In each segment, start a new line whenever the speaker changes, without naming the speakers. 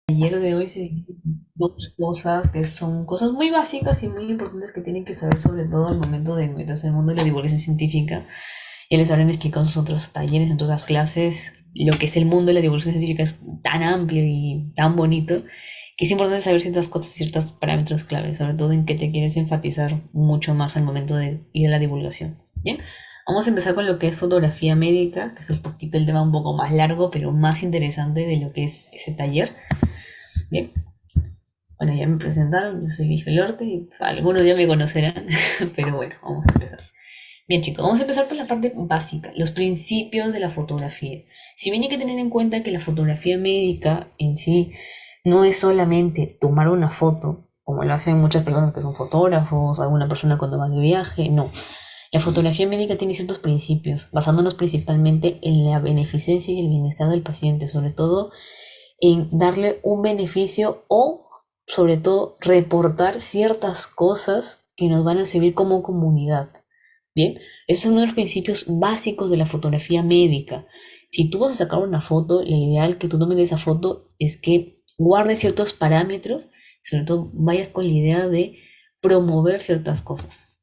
Taller de hoy se divide en dos cosas que son cosas muy básicas y muy importantes que tienen que saber sobre todo al momento de meterse en el mundo de la divulgación científica. Ya les habrán explicado en sus otros talleres, en todas las clases, lo que es el mundo de la divulgación científica es tan amplio y tan bonito que es importante saber ciertas cosas, ciertos parámetros claves, sobre todo en qué te quieres enfatizar mucho más al momento de ir a la divulgación. Bien, vamos a empezar con lo que es fotografía médica, que es un poquito el tema un poco más largo, pero más interesante de lo que es ese taller. Bien, bueno, ya me presentaron, yo soy Guillermo Lorte y algunos ya me conocerán, pero bueno, vamos a empezar. Bien chicos, vamos a empezar por la parte básica, los principios de la fotografía. Si bien hay que tener en cuenta que la fotografía médica en sí no es solamente tomar una foto, como lo hacen muchas personas que son fotógrafos, alguna persona cuando va de viaje, no. La fotografía médica tiene ciertos principios, basándonos principalmente en la beneficencia y el bienestar del paciente, sobre todo en darle un beneficio o sobre todo reportar ciertas cosas que nos van a servir como comunidad. Bien, ese es uno de los principios básicos de la fotografía médica. Si tú vas a sacar una foto, lo ideal que tú tomes de esa foto es que guardes ciertos parámetros, sobre todo vayas con la idea de promover ciertas cosas.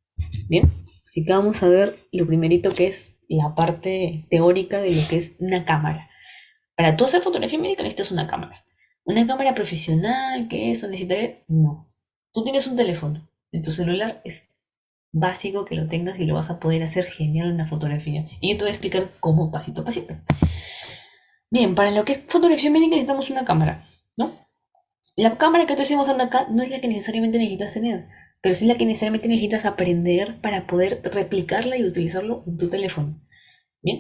Bien, así que vamos a ver lo primerito que es la parte teórica de lo que es una cámara. Para tú hacer fotografía médica necesitas una cámara. Una cámara profesional, ¿qué eso? ¿Necesitaré? No. Tú tienes un teléfono. En tu celular es básico que lo tengas y lo vas a poder hacer genial en una fotografía. Y yo te voy a explicar cómo pasito a pasito. Bien, para lo que es fotografía médica necesitamos una cámara, ¿no? La cámara que tú estás usando acá no es la que necesariamente necesitas tener, pero sí la que necesariamente necesitas aprender para poder replicarla y utilizarlo en tu teléfono. Bien,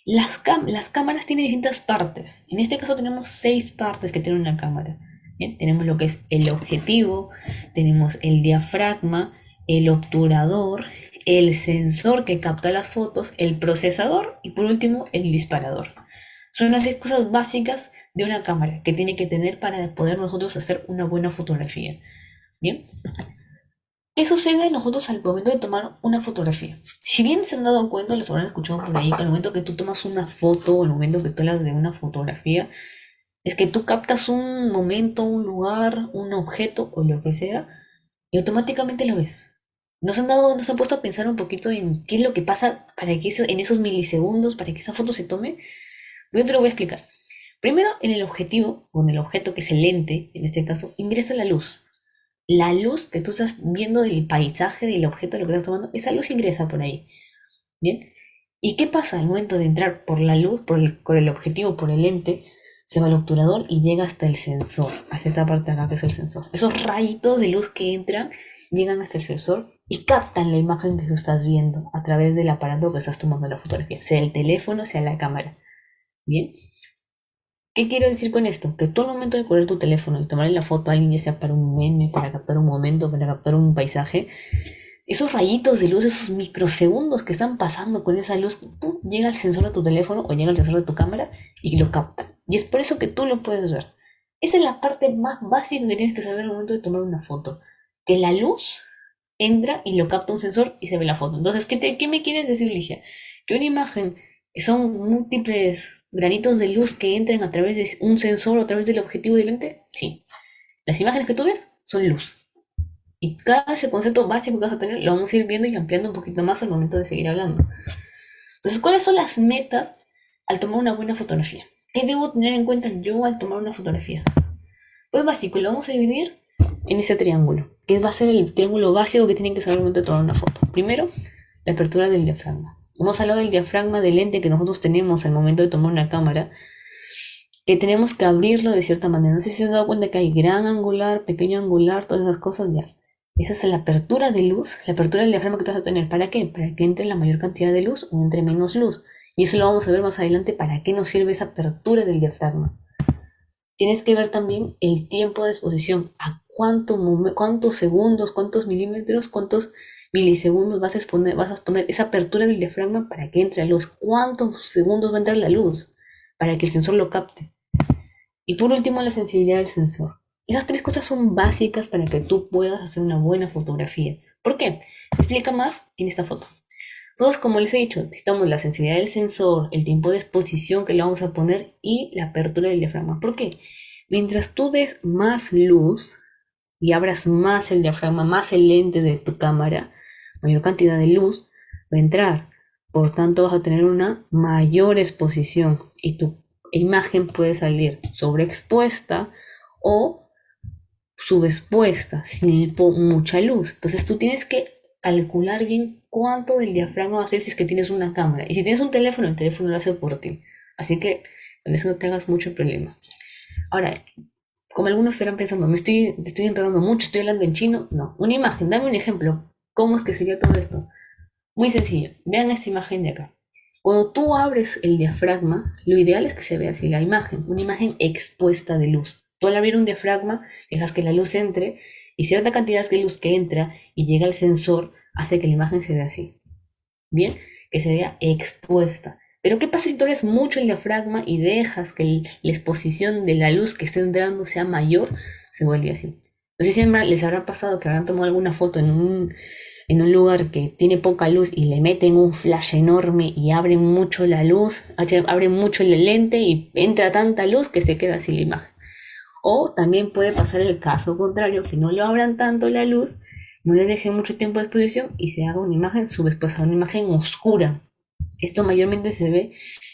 las cámaras tienen distintas partes. En este caso tenemos seis partes que tiene una cámara. Bien, tenemos lo que es el objetivo, tenemos el diafragma, el obturador, el sensor que capta las fotos, el procesador y por último el disparador. Son las seis cosas básicas de una cámara que tiene que tener para poder nosotros hacer una buena fotografía. Bien, ¿qué sucede nosotros al momento de tomar una fotografía? Si bien se han dado cuenta, les habrán escuchado por ahí, que al momento que tú tomas una foto o al momento que tú hablas de una fotografía, es que tú captas un momento, un lugar, un objeto o lo que sea y automáticamente lo ves. No se han puesto a pensar un poquito en qué es lo que pasa para que en esos milisegundos, para que esa foto se tome. Yo te lo voy a explicar. Primero, en el objetivo, o en el objeto que es el lente, en este caso, ingresa la luz. La luz que tú estás viendo del paisaje, del objeto de lo que estás tomando, esa luz ingresa por ahí. ¿Bien? ¿Y qué pasa al momento de entrar por la luz, por el objetivo, por el lente? Se va al obturador y llega hasta el sensor, hasta esta parte de acá que es el sensor. Esos rayitos de luz que entran llegan hasta el sensor y captan la imagen que tú estás viendo a través del aparato que estás tomando la fotografía, sea el teléfono, sea la cámara. ¿Bien? ¿Qué quiero decir con esto? Que tú al momento de coger tu teléfono y tomarle la foto a alguien, ya sea para un meme, para captar un momento, para captar un paisaje, esos rayitos de luz, esos microsegundos que están pasando con esa luz, ¡pum!, llega al sensor de tu teléfono o llega al sensor de tu cámara y lo capta. Y es por eso que tú lo puedes ver. Esa es la parte más básica que tienes que saber al momento de tomar una foto. Que la luz entra y lo capta un sensor y se ve la foto. Entonces, ¿qué me quieres decir, Ligia? Que una imagen son múltiples granitos de luz que entran a través de un sensor o a través del objetivo del lente. Sí. Las imágenes que tú ves son luz. Y cada ese concepto básico que vas a tener lo vamos a ir viendo y ampliando un poquito más al momento de seguir hablando. Entonces, ¿cuáles son las metas al tomar una buena fotografía? ¿Qué debo tener en cuenta yo al tomar una fotografía? Pues básico, lo vamos a dividir en ese triángulo, que va a ser el triángulo básico que tienen que saber al momento de tomar una foto. Primero, la apertura del diafragma. Hemos hablado del diafragma del lente que nosotros tenemos al momento de tomar una cámara, que tenemos que abrirlo de cierta manera. No sé si se han dado cuenta que hay gran angular, pequeño angular, todas esas cosas ya. Esa es la apertura de luz, la apertura del diafragma que tú vas a tener. ¿Para qué? Para que entre la mayor cantidad de luz o entre menos luz. Y eso lo vamos a ver más adelante para qué nos sirve esa apertura del diafragma. Tienes que ver también el tiempo de exposición. ¿A cuántos segundos, cuántos milímetros, cuántos milisegundos vas a exponer esa apertura del diafragma para que entre la luz? ¿Cuántos segundos va a entrar la luz para que el sensor lo capte? Y por último, la sensibilidad del sensor. Esas tres cosas son básicas para que tú puedas hacer una buena fotografía. ¿Por qué? Se explica más en esta foto. Todos, como les he dicho, necesitamos la sensibilidad del sensor, el tiempo de exposición que le vamos a poner y la apertura del diafragma. ¿Por qué? Mientras tú des más luz y abras más el diafragma, más el lente de tu cámara, mayor cantidad de luz va a entrar. Por tanto, vas a tener una mayor exposición y tu imagen puede salir sobreexpuesta o subexpuesta, sin mucha luz. Entonces tú tienes que calcular bien cuánto del diafragma va a ser si es que tienes una cámara. Y si tienes un teléfono, el teléfono lo hace por ti. Así que con eso no te hagas mucho problema. Ahora, como algunos estarán pensando, te estoy enredando mucho, estoy hablando en chino. No, una imagen, dame un ejemplo. ¿Cómo es que sería todo esto? Muy sencillo. Vean esta imagen de acá. Cuando tú abres el diafragma, lo ideal es que se vea así la imagen, una imagen expuesta de luz. Tú al abrir un diafragma, dejas que la luz entre y cierta cantidad de luz que entra y llega al sensor hace que la imagen se vea así. Bien, que se vea expuesta. Pero ¿qué pasa si tú abres mucho el diafragma y dejas que la exposición de la luz que está entrando sea mayor? Se vuelve así. No sé si les habrá pasado que habrán tomado alguna foto en un lugar que tiene poca luz y le meten un flash enorme y abren mucho la luz, abren mucho el lente y entra tanta luz que se queda así la imagen. O también puede pasar el caso contrario, que no lo abran tanto la luz, no le dejen mucho tiempo de exposición y se haga una imagen subexpuesta, una imagen oscura. Esto mayormente se ve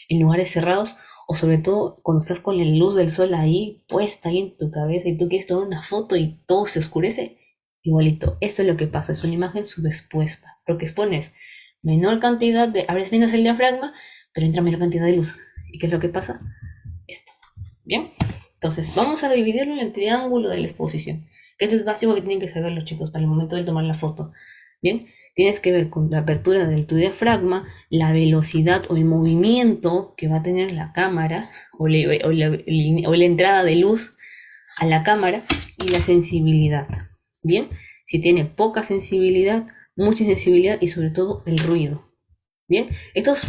en lugares cerrados o sobre todo cuando estás con la luz del sol ahí puesta ahí en tu cabeza y tú quieres tomar una foto y todo se oscurece. Igualito, esto es lo que pasa, es una imagen subexpuesta, porque expones menor cantidad abres menos el diafragma, pero entra menor cantidad de luz. ¿Y qué es lo que pasa? Esto. ¿Bien? Entonces, vamos a dividirlo en el triángulo de la exposición, que esto es básico que tienen que saber los chicos para el momento de tomar la foto. Bien, tienes que ver con la apertura de tu diafragma, la velocidad o el movimiento que va a tener la cámara o la entrada de luz a la cámara y la sensibilidad. Bien, si tiene poca sensibilidad, mucha sensibilidad y sobre todo el ruido. Bien, estas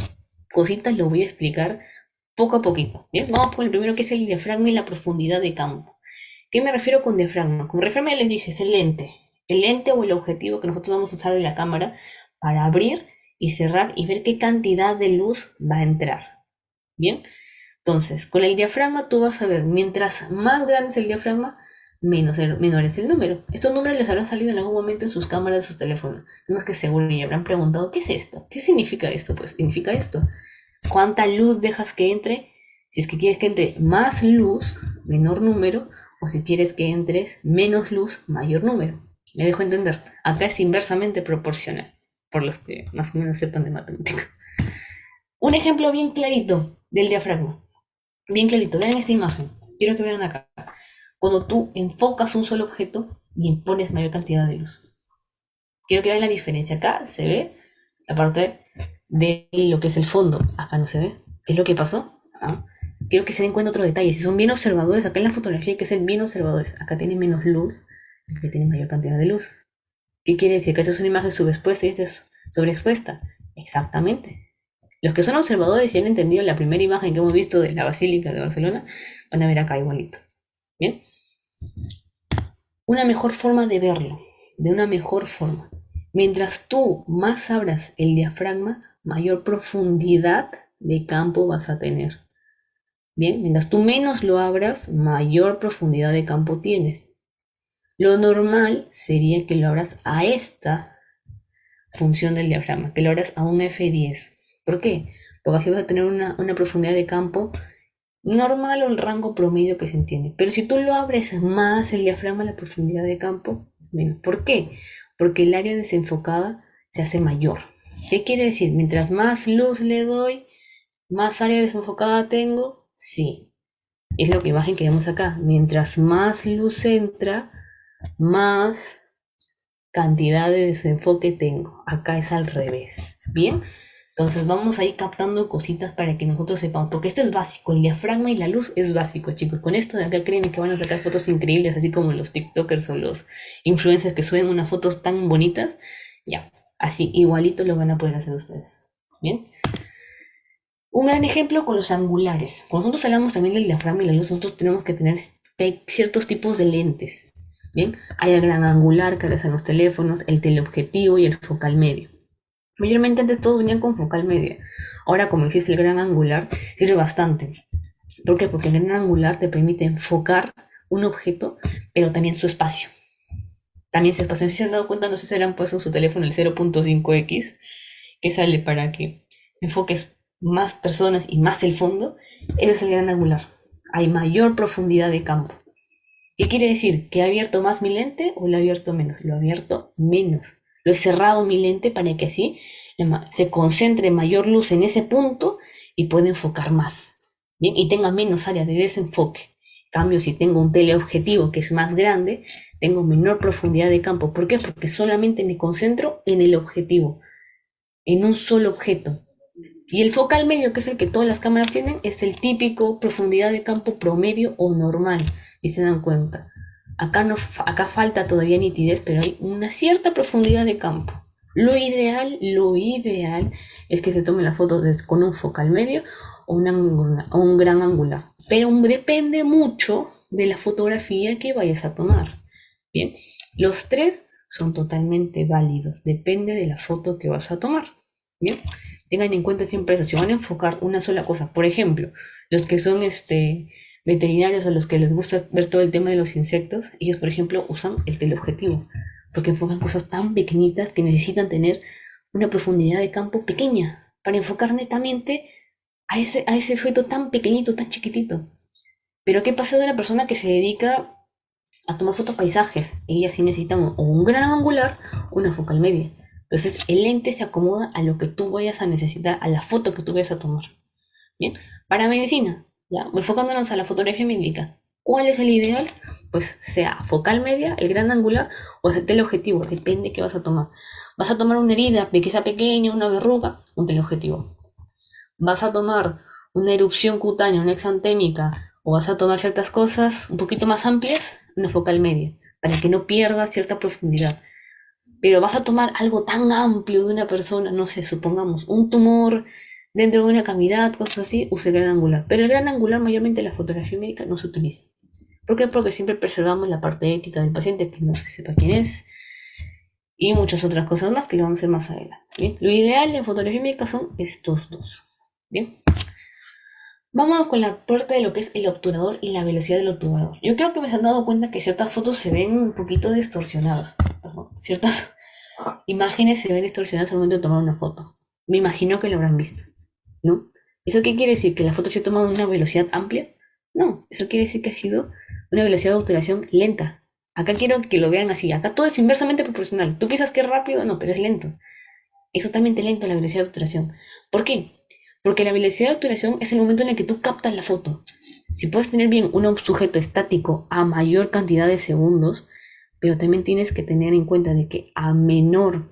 cositas lo voy a explicar poco a poquito. Bien, vamos por el primero que es el diafragma y la profundidad de campo. ¿Qué me refiero con diafragma? Con diafragma ya les dije, es el lente o el objetivo que nosotros vamos a usar de la cámara para abrir y cerrar y ver qué cantidad de luz va a entrar. Bien, entonces con el diafragma tú vas a ver, mientras más grande es el diafragma, menor es el número. Estos números les habrán salido en algún momento en sus cámaras de sus teléfonos. Tenemos que seguro y habrán preguntado, ¿qué es esto? ¿Qué significa esto? Pues significa esto. ¿Cuánta luz dejas que entre? Si es que quieres que entre más luz, menor número, o si quieres que entres menos luz, mayor número. ¿Me dejo entender? Acá es inversamente proporcional, por los que más o menos sepan de matemática. Un ejemplo bien clarito del diafragma. Bien clarito, vean esta imagen. Quiero que vean acá. Cuando tú enfocas un solo objeto y pones mayor cantidad de luz. Quiero que vean la diferencia. Acá se ve la parte de lo que es el fondo. Acá no se ve. ¿Qué es lo que pasó? Quiero que se den cuenta otro detalle. Si son bien observadores, acá en la fotografía hay que ser bien observadores. Acá tiene menos luz, acá tiene mayor cantidad de luz. ¿Qué quiere decir? ¿Que esta es una imagen subexpuesta y esta es sobreexpuesta? Exactamente. Los que son observadores y han entendido la primera imagen que hemos visto de la Basílica de Barcelona, van a ver acá igualito. ¿Bien? Una mejor forma de verlo, de una mejor forma. Mientras tú más abras el diafragma, mayor profundidad de campo vas a tener. Bien, mientras tú menos lo abras, mayor profundidad de campo tienes. Lo normal sería que lo abras a esta función del diafragma, que lo abras a un F10. ¿Por qué? Porque así vas a tener una profundidad de campo normal o el rango promedio que se entiende. Pero si tú lo abres más el diafragma, la profundidad de campo es menos. ¿Por qué? Porque el área desenfocada se hace mayor. ¿Qué quiere decir? Mientras más luz le doy, más área desenfocada tengo. Sí, es lo que imagen que vemos acá. Mientras más luz entra, más cantidad de desenfoque tengo. Acá es al revés. Bien, entonces vamos a ir captando cositas para que nosotros sepamos, porque esto es básico, el diafragma y la luz es básico, chicos. Con esto de acá creen que van a sacar fotos increíbles, así como los TikTokers o los influencers que suben unas fotos tan bonitas. Ya, así igualito lo van a poder hacer ustedes. Bien. Un gran ejemplo con los angulares. Cuando nosotros hablamos también del diafragma y la luz, nosotros tenemos que tener ciertos tipos de lentes. Bien, hay el gran angular que hacen los teléfonos, el teleobjetivo y el focal medio. Mayormente antes todos venían con focal media. Ahora, como existe el gran angular, sirve bastante. ¿Por qué? Porque el gran angular te permite enfocar un objeto, pero también su espacio. También su espacio. No sé si se han dado cuenta, no sé si se han puesto en su teléfono el 0.5x, que sale para que enfoques más personas y más el fondo. Ese es el gran angular. Hay mayor profundidad de campo. ¿Qué quiere decir? ¿Que he abierto más mi lente o lo he abierto menos? Lo he abierto menos. Lo he cerrado mi lente para que así se concentre mayor luz en ese punto y pueda enfocar más. Bien, y tenga menos área de desenfoque. En cambio, si tengo un teleobjetivo que es más grande, tengo menor profundidad de campo. ¿Por qué? Porque solamente me concentro en el objetivo, en un solo objeto. Y el focal medio, que es el que todas las cámaras tienen, es el típico profundidad de campo promedio o normal, y se dan cuenta. Acá, no, acá falta todavía nitidez, pero hay una cierta profundidad de campo. Lo ideal es que se tome la foto con un focal medio o un gran angular. Pero depende mucho de la fotografía que vayas a tomar. Bien, los tres son totalmente válidos, depende de la foto que vas a tomar. Bien, tengan en cuenta siempre eso, si van a enfocar una sola cosa, por ejemplo, los que son veterinarios, a los que les gusta ver todo el tema de los insectos, ellos por ejemplo usan el teleobjetivo, porque enfocan cosas tan pequeñitas que necesitan tener una profundidad de campo pequeña para enfocar netamente a ese objeto tan pequeñito, tan chiquitito. Pero ¿qué pasa de una persona que se dedica a tomar fotos paisajes? Ellas sí necesitan o un gran angular o una focal media. Entonces el lente se acomoda a lo que tú vayas a necesitar, a la foto que tú vayas a tomar. Bien, para medicina, ya, enfocándonos a la fotografía médica, ¿cuál es el ideal? Pues sea focal media, el gran angular o el teleobjetivo, depende de qué vas a tomar. Vas a tomar una herida, que sea pequeña, una verruga, un teleobjetivo. Vas a tomar una erupción cutánea, una exantémica, o vas a tomar ciertas cosas un poquito más amplias, una focal media, para que no pierdas cierta profundidad. Pero vas a tomar algo tan amplio de una persona, no sé, supongamos un tumor dentro de una cavidad, cosas así, usa el gran angular. Pero el gran angular mayormente en la fotografía médica no se utiliza. ¿Por qué? Porque siempre preservamos la parte ética del paciente, que no se sepa quién es, y muchas otras cosas más que lo vamos a hacer más adelante. ¿Bien? Lo ideal en fotografía médica son estos dos. Bien. Vámonos con la parte de lo que es el obturador y la velocidad del obturador. Yo creo que me han dado cuenta que ciertas fotos se ven un poquito distorsionadas. Perdón, ciertas imágenes se ven distorsionadas al momento de tomar una foto. Me imagino que lo habrán visto, ¿no? ¿Eso qué quiere decir? ¿Que la foto se ha tomado a una velocidad amplia? No, eso quiere decir que ha sido una velocidad de obturación lenta. Acá quiero que lo vean así. Acá todo es inversamente proporcional. ¿Tú piensas que es rápido? No, pero es lento. Es totalmente lento la velocidad de obturación. ¿Por qué? Porque la velocidad de obturación es el momento en el que tú captas la foto. Si puedes tener bien un sujeto estático a mayor cantidad de segundos, pero también tienes que tener en cuenta de que a mayor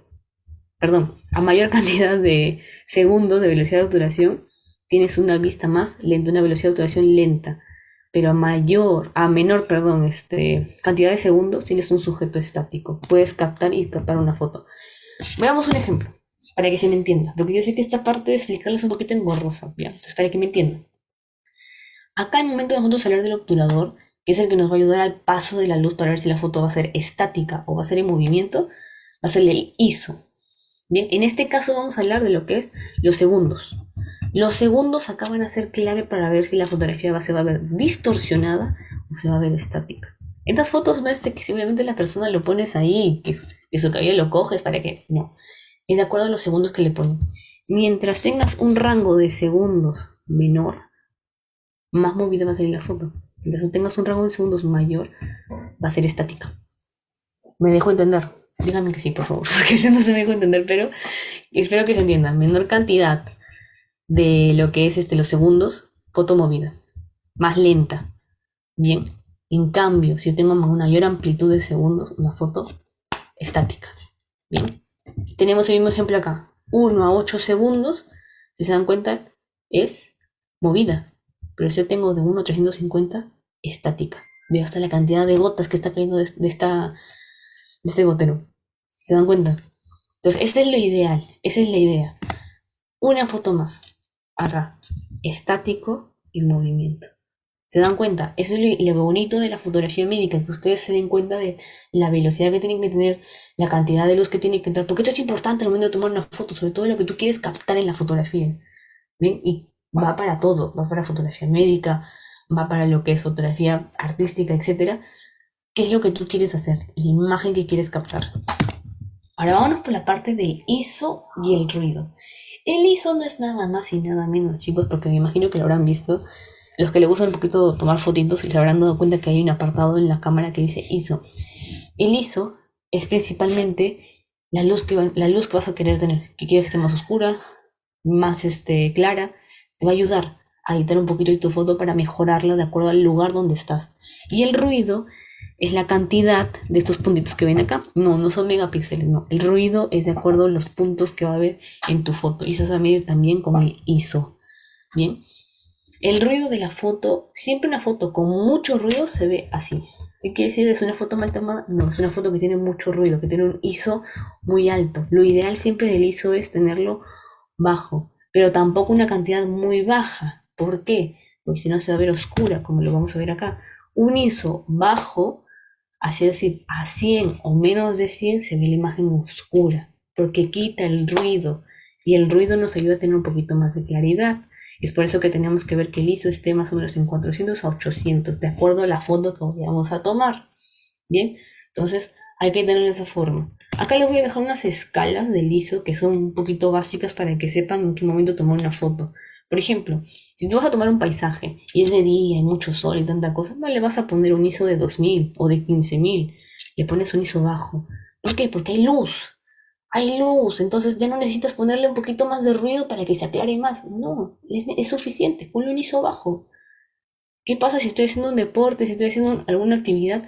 cantidad de segundos de velocidad de obturación, tienes una vista más lenta, una velocidad de obturación lenta. Pero a menor, cantidad de segundos tienes un sujeto estático. Puedes captar y captar una foto. Veamos un ejemplo, para que se me entienda, porque yo sé que esta parte de explicarla es un poquito engorrosa, ¿ya? Entonces, para que me entiendan. Acá en el momento de nosotros hablar del obturador, que es el que nos va a ayudar al paso de la luz para ver si la foto va a ser estática o va a ser en movimiento, va a ser el ISO. Bien, en este caso vamos a hablar de lo que es los segundos. Los segundos acá van a ser clave para ver si la fotografía se va a ver distorsionada o se va a ver estática. En estas fotos no es que simplemente la persona lo pones ahí, que su cabello lo coges para que... No, es de acuerdo a los segundos que le ponen. Mientras tengas un rango de segundos menor, más movida va a salir la foto. Mientras tengas un rango de segundos mayor, va a ser estática. ¿Me dejo entender? Díganme que sí, por favor, porque si no se me dejo entender, pero espero que se entienda. Menor cantidad de lo que es los segundos, foto movida. Más lenta. Bien. En cambio, si yo tengo una mayor amplitud de segundos, una foto estática. Bien. Tenemos el mismo ejemplo acá. 1 a 8 segundos, si se dan cuenta, es movida. Pero si yo tengo de 1 a 350, estática. Veo hasta la cantidad de gotas que está cayendo de este gotero. ¿Se dan cuenta? Entonces, este es lo ideal. Esa es la idea. Una foto más. Acá. Estático y movimiento. ¿Se dan cuenta? Eso es lo bonito de la fotografía médica, que ustedes se den cuenta de la velocidad que tienen que tener, la cantidad de luz que tiene que entrar, porque esto es importante al momento de tomar una foto, sobre todo lo que tú quieres captar en la fotografía. ¿Bien? Y va para todo, va para fotografía médica, va para lo que es fotografía artística, etcétera. ¿Qué es lo que tú quieres hacer? La imagen que quieres captar. Ahora vámonos por la parte del ISO y el ruido. El ISO no es nada más y nada menos, chicos, porque me imagino que lo habrán visto. Los que le gustan un poquito tomar fotitos y se habrán dado cuenta que hay un apartado en la cámara que dice ISO. El ISO es principalmente la luz que vas a querer tener, que quieres que esté más oscura, más clara, te va a ayudar a editar un poquito de tu foto para mejorarla de acuerdo al lugar donde estás. Y el ruido es la cantidad de estos puntitos que ven acá. No, no son megapíxeles, no. El ruido es de acuerdo a los puntos que va a haber en tu foto. Y eso se mide también con el ISO. Bien. El ruido de la foto, siempre una foto con mucho ruido se ve así. ¿Qué quiere decir? ¿Es una foto mal tomada? No, es una foto que tiene mucho ruido, que tiene un ISO muy alto. Lo ideal siempre del ISO es tenerlo bajo, pero tampoco una cantidad muy baja. ¿Por qué? Porque si no se va a ver oscura, como lo vamos a ver acá. Un ISO bajo, así decir, a 100 o menos de 100 se ve la imagen oscura, porque quita el ruido y el ruido nos ayuda a tener un poquito más de claridad. Es por eso que tenemos que ver que el ISO esté más o menos en 400 a 800, de acuerdo a la foto que vayamos a tomar. Bien, entonces hay que tener esa forma. Acá les voy a dejar unas escalas del ISO que son un poquito básicas para que sepan en qué momento tomar una foto. Por ejemplo, si tú vas a tomar un paisaje y es de día, hay mucho sol y tanta cosa, no le vas a poner un ISO de 2000 o de 15000, le pones un ISO bajo. ¿Por qué? Porque hay luz, entonces ya no necesitas ponerle un poquito más de ruido para que se aclare más. No, es suficiente, ponle un ISO bajo. ¿Qué pasa si estoy haciendo un deporte, si estoy haciendo alguna actividad?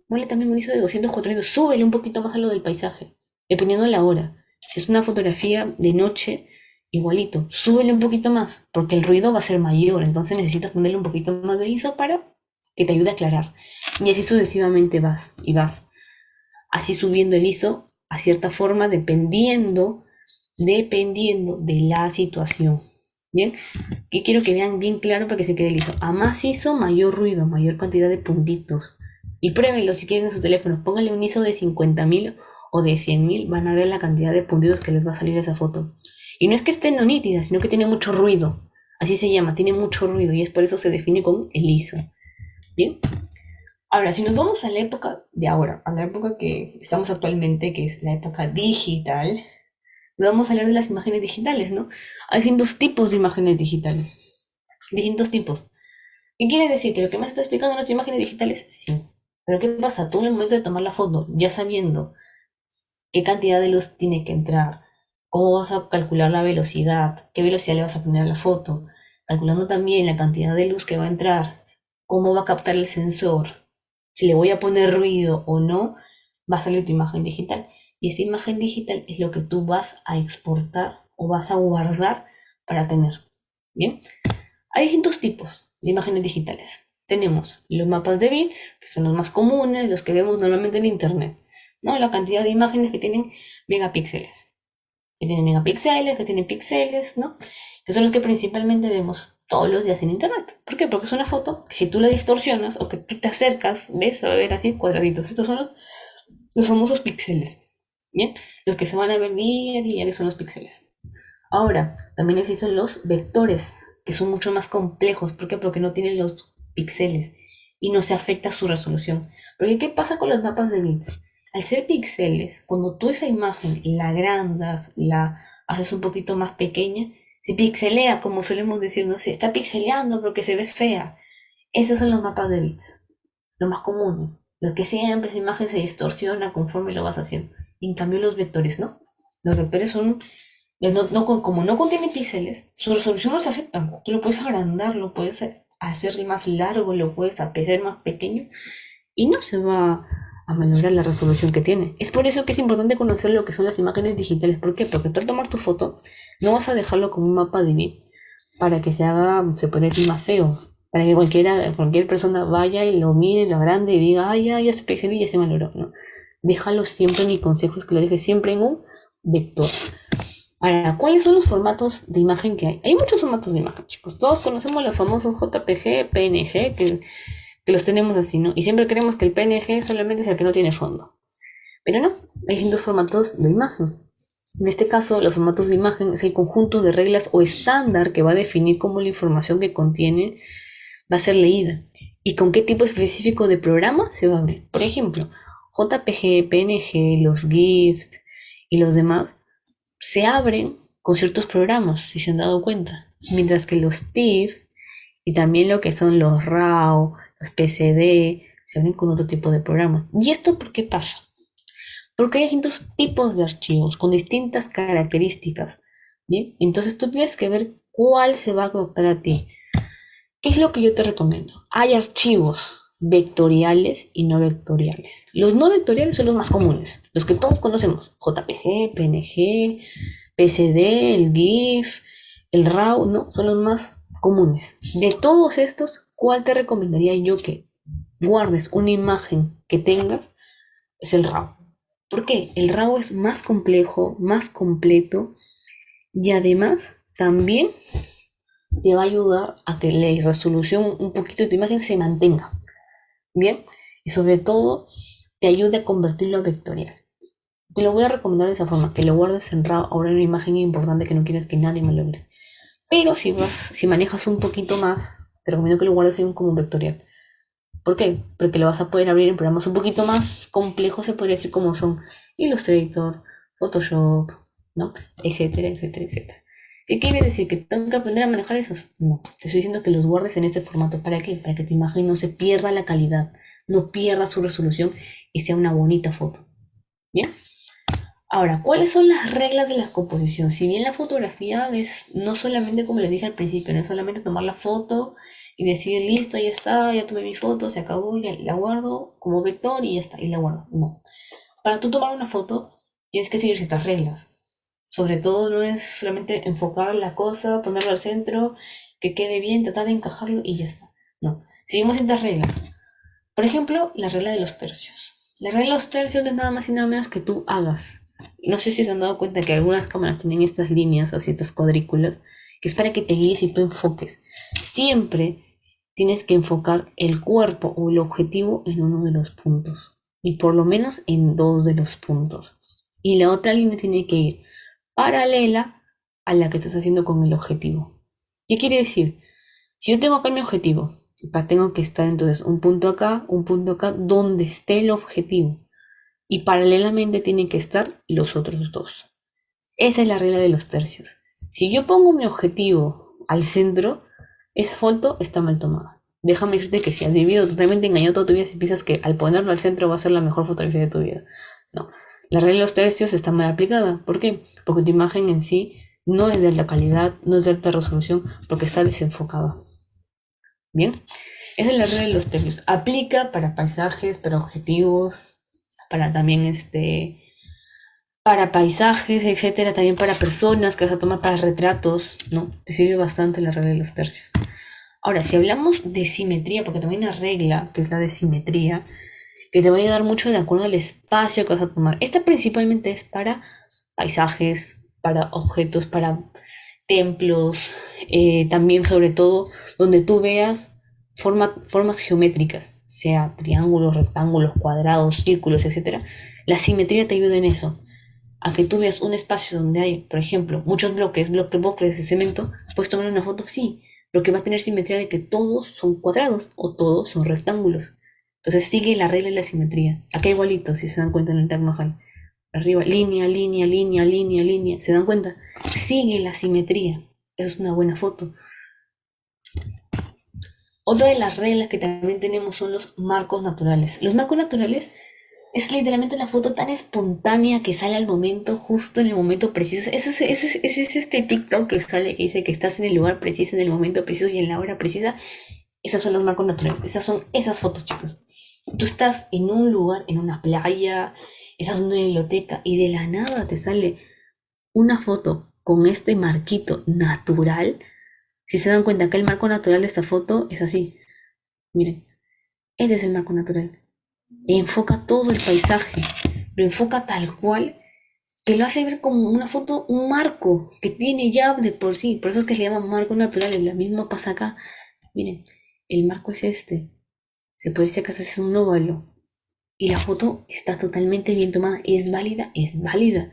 Ponle también un ISO de 200, 400, súbele un poquito más a lo del paisaje, dependiendo de la hora. Si es una fotografía de noche, igualito, súbele un poquito más, porque el ruido va a ser mayor, entonces necesitas ponerle un poquito más de ISO para que te ayude a aclarar. Y así sucesivamente vas y vas, así subiendo el ISO a cierta forma, dependiendo de la situación. Bien, que quiero que vean bien claro para que se quede liso. A más ISO, mayor ruido, mayor cantidad de puntitos. Y pruébenlo si quieren en su teléfono. Pónganle un ISO de 50.000 o de 100.000. Van a ver la cantidad de puntitos que les va a salir esa foto. Y no es que esté no nítida, sino que tiene mucho ruido. Así se llama, tiene mucho ruido. Y es por eso se define con el ISO. Bien. Ahora, si nos vamos a la época de ahora, a la época que estamos actualmente, que es la época digital, vamos a hablar de las imágenes digitales, ¿no? Hay distintos tipos de imágenes digitales. Distintos tipos. ¿Qué quiere decir? ¿Que lo que me está explicando nuestras imágenes digitales? Sí. Pero ¿qué pasa? Tú en el momento de tomar la foto, ya sabiendo qué cantidad de luz tiene que entrar, cómo vas a calcular la velocidad, qué velocidad le vas a poner a la foto, calculando también la cantidad de luz que va a entrar, cómo va a captar el sensor, si le voy a poner ruido o no, va a salir tu imagen digital. Y esta imagen digital es lo que tú vas a exportar o vas a guardar para tener. Bien, hay distintos tipos de imágenes digitales. Tenemos los mapas de bits, que son los más comunes, los que vemos normalmente en internet, ¿no? La cantidad de imágenes que tienen megapíxeles, que tienen píxeles, ¿no? Que son los que principalmente vemos todos los días en internet. ¿Por qué? Porque es una foto que si tú la distorsionas o que tú te acercas, ves, se va a ver así cuadraditos. Estos son los famosos píxeles, ¿bien? Los que se van a ver día a día, que son los píxeles. Ahora, también existen los vectores, que son mucho más complejos. ¿Por qué? Porque no tienen los píxeles y no se afecta su resolución. Porque ¿qué pasa con los mapas de bits? Al ser píxeles, cuando tú esa imagen la agrandas, la haces un poquito más pequeña, se pixelea, como solemos decir, no sé, está pixeleando porque se ve fea. Esos son los mapas de bits, los más comunes, los que siempre esa imagen se distorsiona conforme lo vas haciendo. Y en cambio los vectores no. Los vectores son como no contiene píxeles, su resolución no se afecta. Tú lo puedes agrandar, lo puedes hacer más largo, lo puedes hacer más pequeño y no se va a malograr la resolución que tiene. Es por eso que es importante conocer lo que son las imágenes digitales. ¿Por qué? Porque tú al tomar tu foto no vas a dejarlo como un mapa de bit para que se puede decir más feo. Para que cualquier persona vaya y lo mire, lo agrande y diga, ay, ya se pixeló y ya se malogró. ¿No? Déjalo siempre, mi consejo es que lo dejes siempre en un vector. Ahora, ¿cuáles son los formatos de imagen que hay? Hay muchos formatos de imagen, chicos. Todos conocemos los famosos JPG, PNG, que los tenemos así, ¿no? Y siempre creemos que el PNG solamente es el que no tiene fondo. Pero no, hay distintos formatos de imagen. En este caso, los formatos de imagen es el conjunto de reglas o estándar que va a definir cómo la información que contiene va a ser leída y con qué tipo específico de programa se va a abrir. Por ejemplo, JPG, PNG, los GIFs y los demás se abren con ciertos programas, si se han dado cuenta, mientras que los TIFF y también lo que son los RAW, los PCD, se abren con otro tipo de programas. ¿Y esto por qué pasa? Porque hay distintos tipos de archivos con distintas características. ¿Bien? Entonces tú tienes que ver cuál se va a adaptar a ti. ¿Qué es lo que yo te recomiendo? Hay archivos vectoriales y no vectoriales. Los no vectoriales son los más comunes, los que todos conocemos. JPG, PNG, PSD, el GIF, el RAW, no, son los más comunes. De todos estos, ¿cuál te recomendaría yo que guardes una imagen que tengas? Es el RAW. ¿Por qué? El RAW es más complejo, más completo y además también te va a ayudar a que la resolución un poquito de tu imagen se mantenga. Bien, y sobre todo te ayude a convertirlo a vectorial. Te lo voy a recomendar de esa forma, que lo guardes en RAW, ahora en una imagen importante que no quieres que nadie me lo vea. Pero si manejas un poquito más, te recomiendo que lo guardes en como vectorial. ¿Por qué? Porque lo vas a poder abrir en programas un poquito más complejos, se podría decir, como son Illustrator, Photoshop, ¿no? Etcétera, etcétera, etcétera. ¿Qué quiere decir? ¿Que tengo que aprender a manejar esos? No, te estoy diciendo que los guardes en este formato. ¿Para qué? Para que tu imagen no se pierda la calidad, no pierda su resolución y sea una bonita foto. ¿Bien? Ahora, ¿cuáles son las reglas de la composición? Si bien la fotografía es no solamente como les dije al principio, no es solamente tomar la foto y decir, listo, ya está, ya tuve mi foto, se acabó, ya la guardo como vector y ya está, y la guardo. No. Para tú tomar una foto, tienes que seguir ciertas reglas. Sobre todo no es solamente enfocar la cosa, ponerlo al centro, que quede bien, tratar de encajarlo y ya está. No. Seguimos ciertas reglas. Por ejemplo, la regla de los tercios. La regla de los tercios no es nada más y nada menos que tú hagas. No sé si se han dado cuenta que algunas cámaras tienen estas líneas, así estas cuadrículas, que es para que te guíes y tú enfoques. Siempre tienes que enfocar el cuerpo o el objetivo en uno de los puntos. Y por lo menos en dos de los puntos. Y la otra línea tiene que ir paralela a la que estás haciendo con el objetivo. ¿Qué quiere decir? Si yo tengo acá mi objetivo, acá tengo que estar entonces un punto acá, donde esté el objetivo. Y paralelamente tienen que estar los otros dos. Esa es la regla de los tercios. Si yo pongo mi objetivo al centro, esa foto está mal tomada. Déjame decirte que si has vivido totalmente engañado toda tu vida si piensas que al ponerlo al centro va a ser la mejor fotografía de tu vida. No. La regla de los tercios está mal aplicada. ¿Por qué? Porque tu imagen en sí no es de alta calidad, no es de alta resolución, porque está desenfocada. Bien, esa es la regla de los tercios. Aplica para paisajes, para objetivos, para también para paisajes, etcétera, también para personas que vas a tomar para retratos, ¿no? Te sirve bastante la regla de los tercios. Ahora, si hablamos de simetría, porque también hay una regla que es la de simetría, que te va a ayudar mucho de acuerdo al espacio que vas a tomar. Esta principalmente es para paisajes, para objetos, para templos, también sobre todo donde tú veas formas geométricas, sea triángulos, rectángulos, cuadrados, círculos, etcétera. La simetría te ayuda en eso, a que tú veas un espacio donde hay, por ejemplo, muchos bloques de cemento, puedes tomar una foto, sí, pero que va a tener simetría de que todos son cuadrados o todos son rectángulos. Entonces sigue la regla de la simetría. Acá igualito, si se dan cuenta en el Taj Mahal. Arriba, línea, línea, línea, línea, línea. ¿Se dan cuenta? Sigue la simetría. Eso es una buena foto. Otra de las reglas que también tenemos son los marcos naturales. Los marcos naturales es literalmente una foto tan espontánea que sale al momento, justo en el momento preciso. Ese es este TikTok que sale que dice que estás en el lugar preciso, en el momento preciso y en la hora precisa. Esos son los marcos naturales. Esas son esas fotos, chicos. Tú estás en un lugar, en una playa, estás en una biblioteca y de la nada te sale una foto con este marquito natural. Si se dan cuenta que el marco natural de esta foto es así. Miren, este es el marco natural. Enfoca todo el paisaje, lo enfoca tal cual que lo hace ver como una foto, un marco que tiene ya de por sí. Por eso es que se llama marco natural. La misma pasa acá. Miren, el marco es este. Se puede decir que es un óvalo. Y la foto está totalmente bien tomada. Es válida, es válida.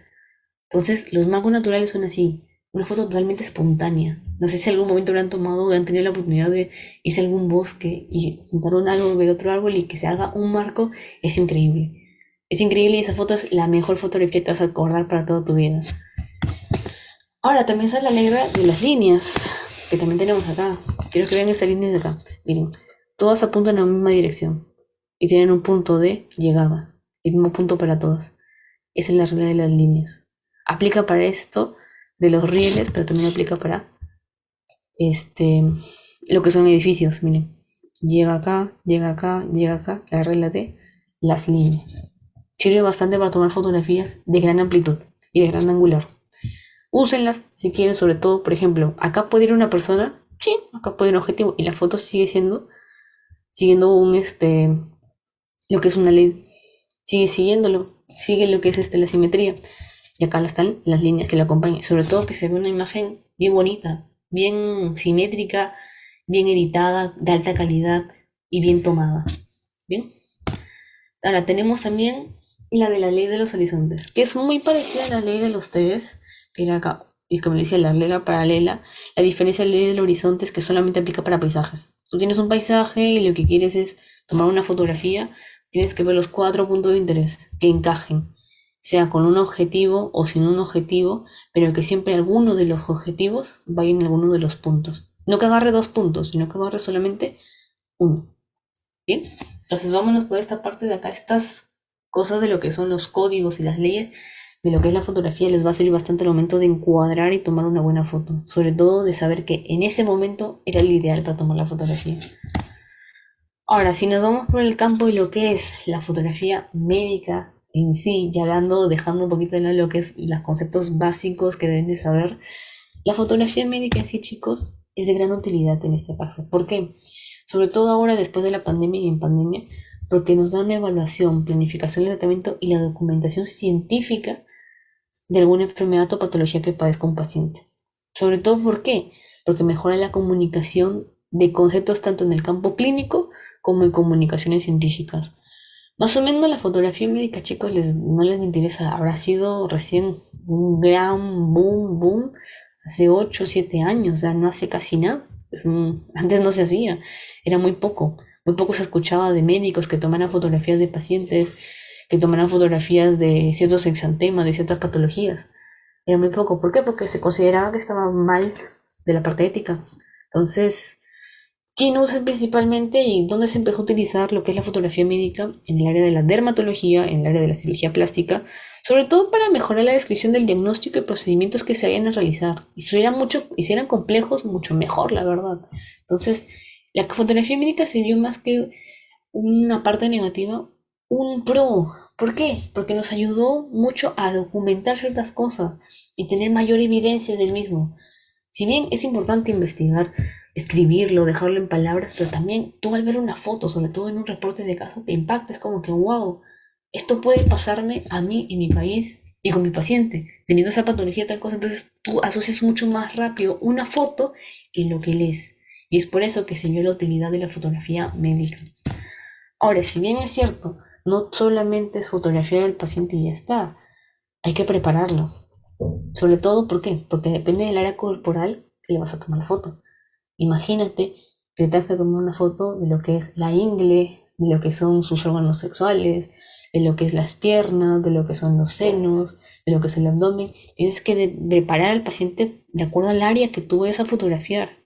Entonces, los magos naturales son así, una foto totalmente espontánea. No sé si en algún momento lo han tomado o han tenido la oportunidad de irse a algún bosque y juntar un árbol, ver otro árbol y que se haga un marco, es increíble. Es increíble y esa foto es la mejor fotografía que vas a acordar para toda tu vida. Ahora también está la negra de las líneas, que también tenemos acá. Quiero que vean estas líneas de acá. Miren, todas apuntan a la misma dirección y tienen un punto de llegada, el mismo punto para todas. Esa es la regla de las líneas. Aplica para esto de los rieles, pero también aplica para este lo que son edificios. Miren, llega acá, llega acá, llega acá, la regla de las líneas. Sirve bastante para tomar fotografías de gran amplitud y de gran angular. Úsenlas si quieren, sobre todo, por ejemplo, acá puede ir una persona, sí, acá puede ir un objetivo y la foto sigue siguiendo lo que es una ley, sigue siguiéndolo, sigue lo que es la simetría. Y acá están las líneas que lo acompañan. Sobre todo que se ve una imagen bien bonita, bien simétrica, bien editada, de alta calidad y bien tomada. Bien. Ahora tenemos también la de la ley de los horizontes, que es muy parecida a la ley de los tres, que era acá, y como decía, la regla paralela. La diferencia de la ley del horizonte es que solamente aplica para paisajes. Tú tienes un paisaje y lo que quieres es tomar una fotografía, tienes que ver los 4 puntos de interés que encajen, sea con un objetivo o sin un objetivo, pero que siempre alguno de los objetivos vaya en alguno de los puntos. No que agarre 2 puntos, sino que agarre solamente uno. Bien, entonces vámonos por esta parte de acá. Estas cosas de lo que son los códigos y las leyes de lo que es la fotografía les va a servir bastante al momento de encuadrar y tomar una buena foto. Sobre todo de saber que en ese momento era el ideal para tomar la fotografía. Ahora, si nos vamos por el campo de lo que es la fotografía médica en sí, y hablando, dejando un poquito de lado lo que es los conceptos básicos que deben de saber, la fotografía médica en sí, chicos, es de gran utilidad en este caso. ¿Por qué? Sobre todo ahora después de la pandemia y en pandemia, porque nos da una evaluación, planificación del tratamiento y la documentación científica de alguna enfermedad o patología que padezca un paciente. Sobre todo, ¿por qué? Porque mejora la comunicación de conceptos tanto en el campo clínico como en comunicaciones científicas. Más o menos la fotografía médica, chicos, no les interesa. Habrá sido recién un gran boom hace 8 o 7 años, o sea, no hace casi nada. Antes no se hacía, era muy poco se escuchaba de médicos que tomaran fotografías de pacientes, que tomaran fotografías de ciertos exantemas, de ciertas patologías. Era muy poco. ¿Por qué? Porque se consideraba que estaba mal de la parte ética. Entonces, ¿quién usa principalmente y dónde se empezó a utilizar lo que es la fotografía médica? En el área de la dermatología, en el área de la cirugía plástica, sobre todo para mejorar la descripción del diagnóstico y procedimientos que se vayan a realizar. Y si eran complejos, mucho mejor, la verdad. Entonces, la fotografía médica se vio más que una parte negativa, un pro. ¿Por qué? Porque nos ayudó mucho a documentar ciertas cosas y tener mayor evidencia del mismo. Si bien es importante investigar, escribirlo, dejarlo en palabras, pero también tú al ver una foto, sobre todo en un reporte de caso, te impacta, es como que, wow, esto puede pasarme a mí en mi país y con mi paciente, teniendo esa patología tal cosa, entonces tú asocias mucho más rápido una foto que lo que lees. Y es por eso que se vio la utilidad de la fotografía médica. Ahora, si bien es cierto, no solamente es fotografiar al paciente y ya está, hay que prepararlo. Sobre todo, ¿por qué? Porque depende del área corporal que le vas a tomar la foto. Imagínate que te tengas que tomar una foto de lo que es la ingle, de lo que son sus órganos sexuales, de lo que es las piernas, de lo que son los senos, de lo que es el abdomen. Tienes que preparar al paciente de acuerdo al área que tú vayas a fotografiar.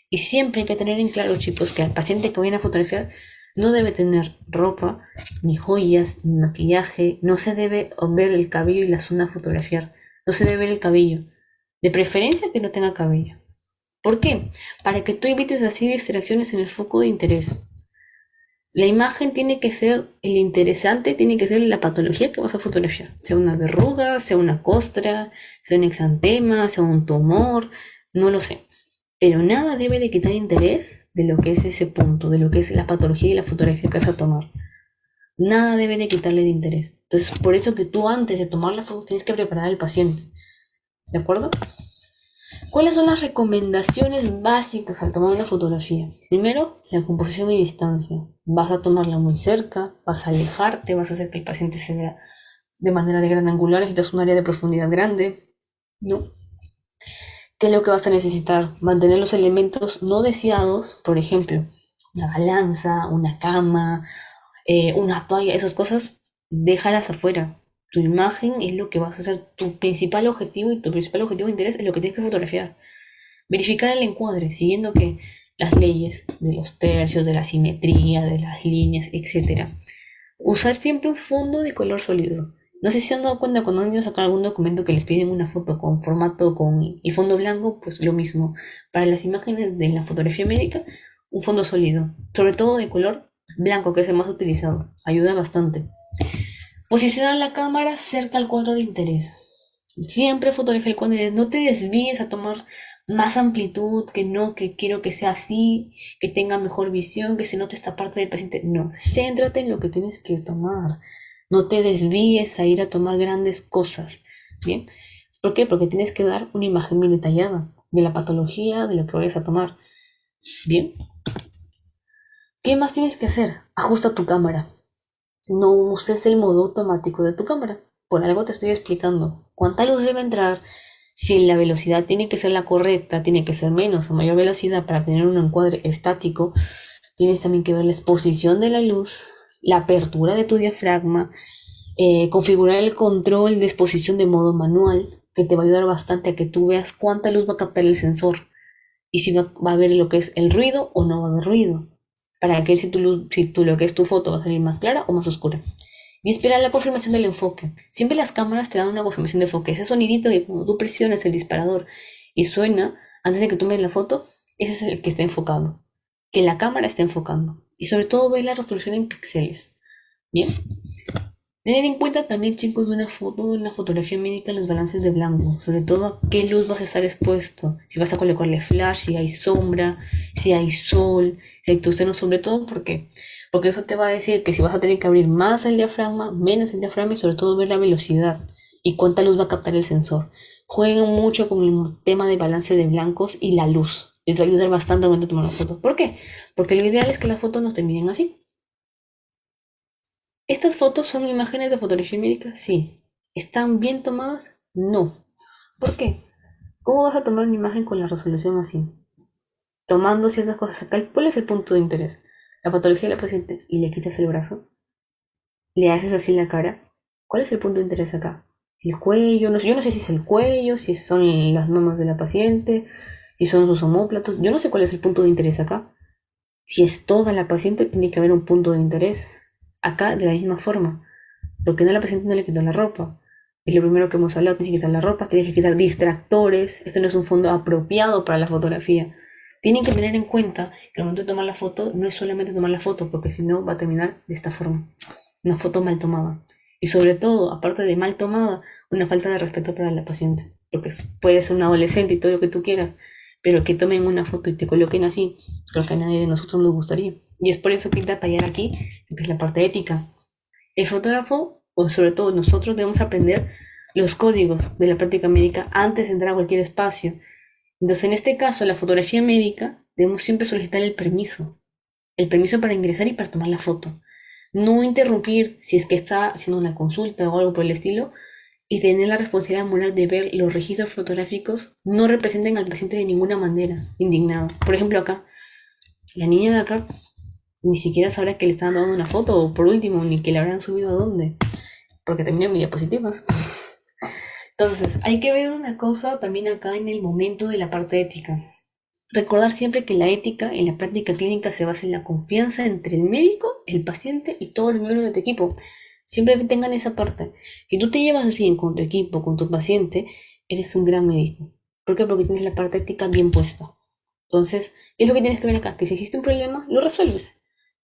Y siempre hay que tener en claro, chicos, que al paciente que vayan a fotografiar no debe tener ropa, ni joyas, ni maquillaje. No se debe ver el cabello y la zona a fotografiar. No se debe ver el cabello. De preferencia que no tenga cabello. ¿Por qué? Para que tú evites así distracciones en el foco de interés. La imagen tiene que ser, el interesante tiene que ser la patología que vas a fotografiar. Sea una verruga, sea una costra, sea un exantema, sea un tumor, no lo sé. Pero nada debe de quitar interés de lo que es ese punto, de lo que es la patología y la fotografía que vas a tomar. Nada debe de quitarle de interés. Entonces, por eso que tú antes de tomar la foto tienes que preparar al paciente. ¿De acuerdo? ¿Cuáles son las recomendaciones básicas al tomar una fotografía? Primero, la composición y distancia. Vas a tomarla muy cerca, vas a alejarte, vas a hacer que el paciente se vea de manera de gran angular, necesitas un área de profundidad grande, ¿no? ¿Qué es lo que vas a necesitar? Mantener los elementos no deseados, por ejemplo, una balanza, una cama, una toalla, esas cosas, déjalas afuera. Tu imagen es lo que vas a hacer, tu principal objetivo y tu principal objetivo de interés es lo que tienes que fotografiar. Verificar el encuadre, siguiendo que las leyes de los tercios, de la simetría, de las líneas, etcétera. Usar siempre un fondo de color sólido. No sé si se han dado cuenta cuando han ido a sacar algún documento que les piden una foto con formato con el fondo blanco, pues lo mismo. Para las imágenes de la fotografía médica, un fondo sólido, sobre todo de color blanco, que es el más utilizado. Ayuda bastante. Posicionar la cámara cerca al cuadro de interés. Siempre fotografía el cuadro de interés. No te desvíes a tomar más amplitud, que no, que quiero que sea así, que tenga mejor visión, que se note esta parte del paciente. No, céntrate en lo que tienes que tomar. No te desvíes a ir a tomar grandes cosas. ¿Bien? ¿Por qué? Porque tienes que dar una imagen bien detallada de la patología, de lo que vayas a tomar. ¿Bien? ¿Qué más tienes que hacer? Ajusta tu cámara. No uses el modo automático de tu cámara. Por algo te estoy explicando cuánta luz debe entrar, si la velocidad tiene que ser la correcta, tiene que ser menos o mayor velocidad para tener un encuadre estático. Tienes también que ver la exposición de la luz, la apertura de tu diafragma, configurar el control de exposición de modo manual, que te va a ayudar bastante a que tú veas cuánta luz va a captar el sensor y si va a haber lo que es el ruido o no va a haber ruido, para que si lo que es tu foto va a salir más clara o más oscura. Y esperar la confirmación del enfoque. Siempre las cámaras te dan una confirmación de enfoque. Ese sonidito que cuando tú presionas el disparador y suena antes de que tomes la foto, ese es el que está enfocando. Que la cámara esté enfocando. Y sobre todo ver la resolución en píxeles. Bien. Tener en cuenta también, chicos, de una foto, de una fotografía médica, los balances de blanco, sobre todo a qué luz vas a estar expuesto, si vas a colocarle flash, si hay sombra, si hay sol, si hay tuceno, sobre todo porque eso te va a decir que si vas a tener que abrir más el diafragma, menos el diafragma y sobre todo ver la velocidad y cuánta luz va a captar el sensor. Juegan mucho con el tema de balance de blancos y la luz. Les va a ayudar bastante al momento de tomar una foto. ¿Por qué? Porque lo ideal es que las fotos nos terminen así. ¿Estas fotos son imágenes de fotografía médica? Sí. ¿Están bien tomadas? No. ¿Por qué? ¿Cómo vas a tomar una imagen con la resolución así? Tomando ciertas cosas acá. ¿Cuál es el punto de interés? La patología de la paciente y le quitas el brazo. Le haces así la cara. ¿Cuál es el punto de interés acá? El cuello. No sé, yo no sé si es el cuello, si son las mamas de la paciente, si son sus omóplatos. Yo no sé cuál es el punto de interés acá. Si es toda la paciente, tiene que haber un punto de interés. Acá, de la misma forma. Porque no, a la paciente no le quitó la ropa. Es lo primero que hemos hablado, tienes que quitar la ropa, tienes que quitar distractores. Esto no es un fondo apropiado para la fotografía. Tienen que tener en cuenta que al momento de tomar la foto no es solamente tomar la foto, porque si no va a terminar de esta forma. Una foto mal tomada. Y sobre todo, aparte de mal tomada, una falta de respeto para la paciente. Porque puede ser un adolescente y todo lo que tú quieras, pero que tomen una foto y te coloquen así, creo que a nadie de nosotros nos gustaría. Y es por eso que detallar aquí lo que es la parte ética. El fotógrafo, o sobre todo nosotros, debemos aprender los códigos de la práctica médica antes de entrar a cualquier espacio. Entonces, en este caso, la fotografía médica, debemos siempre solicitar el permiso para ingresar y para tomar la foto. No interrumpir si es que está haciendo una consulta o algo por el estilo, y tener la responsabilidad moral de ver los registros fotográficos no representen al paciente de ninguna manera indignado. Por ejemplo, acá, la niña de acá ni siquiera sabrá que le estaban dando una foto, o por último, ni que le habrán subido a dónde, porque terminan en diapositivas. Entonces, hay que ver una cosa también acá en el momento de la parte ética. Recordar siempre que la ética en la práctica clínica se basa en la confianza entre el médico, el paciente y todos los miembros de tu equipo. Siempre tengan esa parte. Si tú te llevas bien con tu equipo, con tu paciente, eres un gran médico. ¿Por qué? Porque tienes la parte ética bien puesta. Entonces, ¿qué es lo que tienes que ver acá? Que si existe un problema, lo resuelves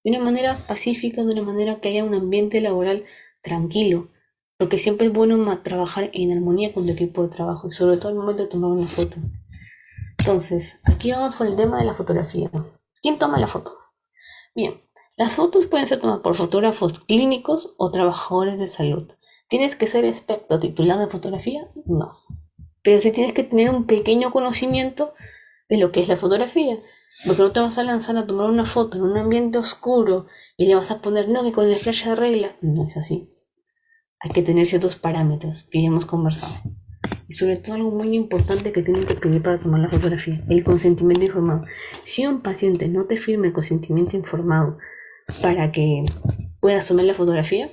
de una manera pacífica, de una manera que haya un ambiente laboral tranquilo, porque siempre es bueno trabajar en armonía con tu equipo de trabajo y sobre todo al momento de tomar una foto. Entonces, aquí vamos con el tema de la fotografía. ¿Quién toma la foto? Bien, las fotos pueden ser tomadas por fotógrafos clínicos o trabajadores de salud. ¿Tienes que ser experto titulado en fotografía? No. Pero sí tienes que tener un pequeño conocimiento de lo que es la fotografía. Porque no te vas a lanzar a tomar una foto en un ambiente oscuro y le vas a poner, no, que con el flash arregla. No es así. hay que tener ciertos parámetros que ya hemos conversado. Y sobre todo algo muy importante que tienen que pedir para tomar la fotografía, el consentimiento informado. Si un paciente no te firma el consentimiento informado para que puedas tomar la fotografía,